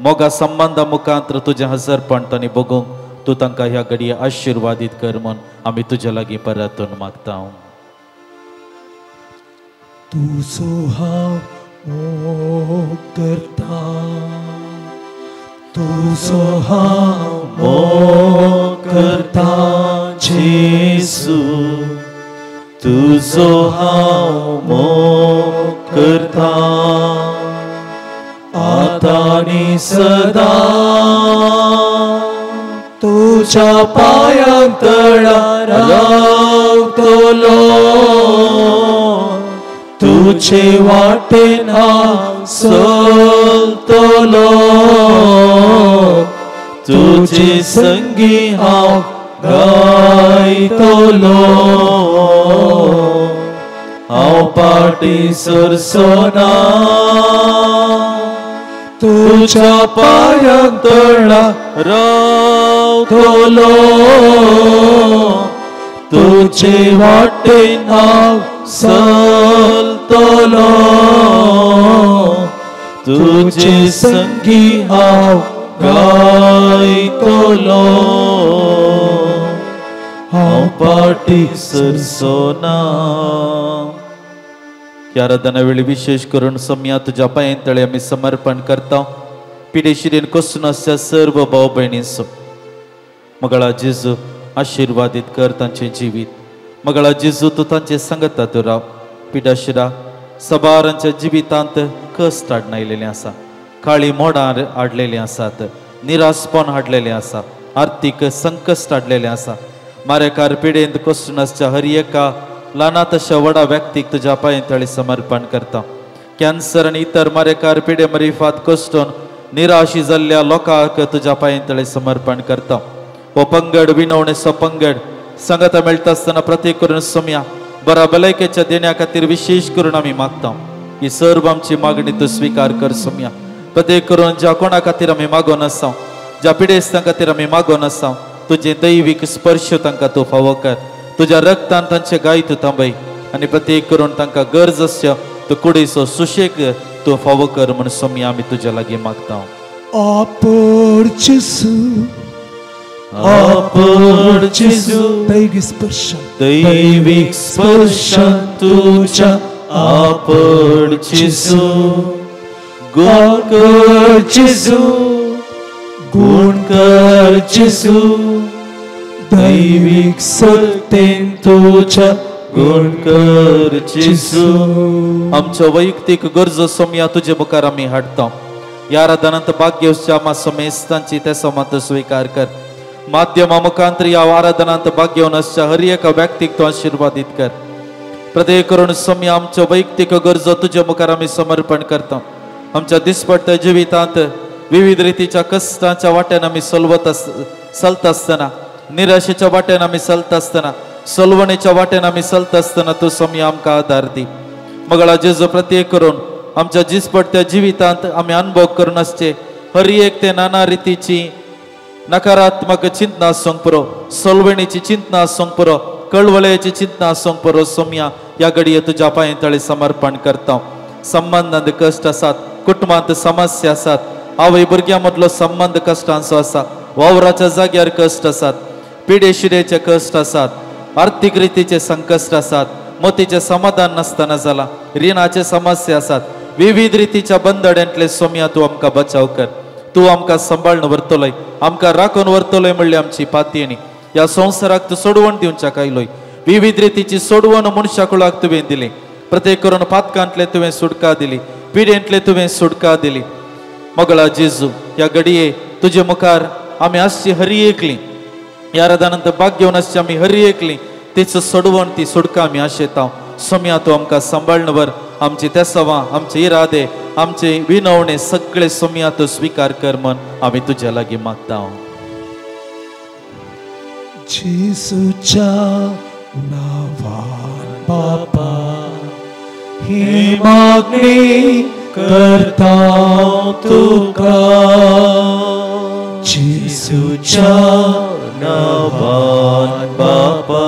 मोगा संबंधा मुखांत्र तुजें हजरपण तांणी बगूंक तूं तांकां ह्या घडये आशिर्वादीत कर म्हूण आमी तुजे लागीं परतून मागता. तूं सोहाव मोग करता, तूं सोहाव मोग करता जेजू, तुजो हांव मोग करता आतां आनी सदां. तुज्या पांयांक तळार रावतलो, तुजे वाटेन हांव चलतलो, तुजे संगी हांव गायतलो. हांव पाटी सरसोना, तुज्या पांयांक तळार रावतलो, तुजे वाटेन हांव चलतलो, तुजे संगी हांव गायतलो. हांव पाटी सरसोना. ह्या आराधना वेळी विशेष करून सम्या तुज्या पांये तळे आमी समर्पण करता. पिडेशिरेन कोसून आसच्या सर्व भाव भयणींचो मोगळा जेजू आशिर्वादीत कर तांचें जिवीत. मोगळा जेजू तूं तांचे संगतांत राव. पिडाशिरा सबारांच्या जिवितांत कश्ट आडनायलेलें आसा, काळी मोडां हाडलेलीं आसात, निरासपण हाडलेलें आसा, आर्थीक संकश्ट हाडलेलें आसा. मारेकार पिडेंत कोसून आसच्या हर एका ल्हाना तशा व्हडा व्यक्तीक तुज्या पांये तळी समर्पण करता. कॅन्सर आनी इतर मारेकार पिडे मरिफात कोसटून निराशी जाल्ल्या लोकांक तुज्या पांये तळी समर्पण करता. हो पंगड विनवणेचो पंगड संगता मेळटा आसतना प्रत्येक करून सम्या बरा भलायकेच्या देण्या खातीर विशेष करून आमी मागता. ही सर्व आमची मागणी तूं स्वीकार कर सम्या. प्रत्येक करून ज्या कोणा खातीर आमी मागोन आसा, ज्या पिडेस्तां खातीर आमी मागोन आसा, तुजें दैवीक स्पर्श तांकां तूं फावो कर. तुज्या रक्तान तांचे गाय तूं थांबय आनी प्रत्येक करून तांकां गरज आसच्या तूं कुडीचो सुशेग तूं फावो कर म्हूण सम्या आमी तुज्या लागीं मागता. आपोड जेजू, आपोड जेजू, दैवीक स्पर्श तुज्या आपोड जेजू. गुण कर जेजू, गुण कर जेजू, दैवीक सत्तेन तुज्या गुण कर जेजू. आमच्या वैयक्तीक गरजो सम्या तुजे मुखार आमी हाडटा. ह्या आराधनांत भाग्यवच्या मातसो मेस्तांची ते समात स्वीकार कर. माध्यमा मुखांतर ह्या आराधनांत भाग्यवन आसच्या हर एका व्यक्तीक तूं आशिर्वादीत कर. प्रत्येक करून सम्या आमच्या वैयक्तीक गरजो तुजे मुखार आमी समर्पण करता. आमच्या दिसपट्ट्या जिवितांत विविध रितीच्या कश्टांच्या वाट्यान आमी चलता आसतना, निराशेच्या वाट्यान आमी चलता आसतना, सलवणेच्या वाट्यान आमी चलता आसतना तूं सम्या आमकां आदार दी. मोगळा जेजू प्रत्येक करून आमच्या दिसपट्ट्या जिवितांत आमी अनुभव करून आसचे हर एक ते नाना रितीची नकारात्मक चिंतना आसूंक पुरो, सलवणेची चिंतना आसूंक पुरो, कळवळेची चिंतना आसूंक पुरो सम्या ह्या घडये तुज्या पांये तळी समर्पण करता. संबंधांत कश्ट आसात, कुटुंबांत समस्या आसात, आवय भुरग्यां मदलो संबंध कश्टांचो आसा, वावराच्या जाग्यार कश्ट आसात, पिडेशिरेचे कश्ट आसात, आर्थीक रितीचे संकश्ट आसात, मोतीचे समाधान नसताना जाला रिणाचे समस्या असतात विविध रीतीच्या बंदड्यांतले सोम्या तू आमकां बचाव कर तू आमकां सांबाळून व्हरतलोय आमकां राखून व्हरतलोय म्हणली आमची पातयेणी ह्या संवसाराक तू सोडवण दिवच्या कायलोय विविध रीतीची सोडवण मनशा कुळाक तुवें दिली प्रत्येक करून पातकांतले तुवें सुटका दिली पिडेंतले तुवें सुटका दिली मगळा जेजू ह्या घडये तुजे मुखार आमी आसची हरी एकली ह्या रादानंतर भाग घेवन आसची आमी हरी एकली तिचं सोडवण ती सुटका आमी आशेता सोम्या तू आमकां सांबाळून व्हर आमची तेसवां आमचे इरादे आमचे विनवणे सगळे सोम्या तू स्वीकार कर म्हण आमी तुज्या लागीं मागता जेसूच्या नावान बापा ही मागणी करता तुका जेसूच्या नावान बापा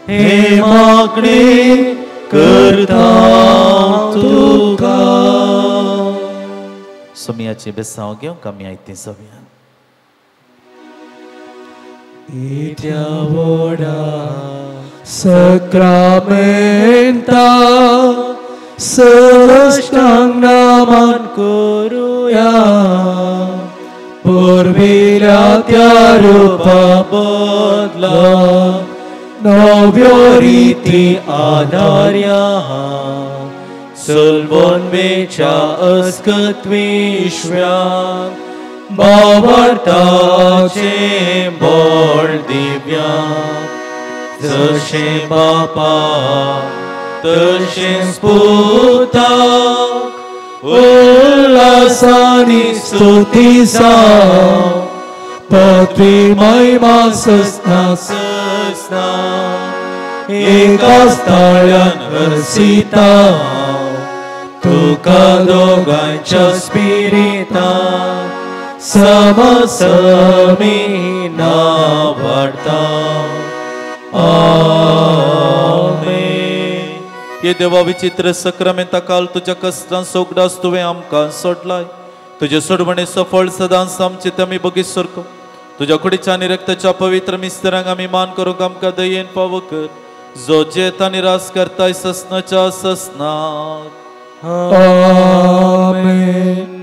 हे मागणी करता तुका सोम्याची बेसांव घेवंक आमी आयती सव्या इत्या वोडा सक्रामेंता सष्टांग नामान करूया पुर्विल्या त्या रूपा बदला नव्यो रीती आदार्या सल्वोन्मेच्या अस्कत्विश्व्या बावर्ताचे बोळ दिव्या जशे बापा तशे स्पुता उल्हासानी स्तुतीसा पृथ्वी महिमा सस्ना सस्ना एकाच ताळ्यान हरसिता तुका दोगांच्या स्पिरिता समसमीना वाढता आमेन ये देवा विचित्र सक्रमेंता काल तुझ्या कष्टां सोगडास तुवें आमकां सोडलाय तुजे सोडवणेचो फळ सदांच आमचे आमी बगीत सरको तुज्या कुडीच्या आनी रक्ताच्या पवित्र मिस्त्रांक आमी मान करूंक आमकां दयेन फावो कर जो जेता निराश करताय ससनाच्या ससनाक आमेन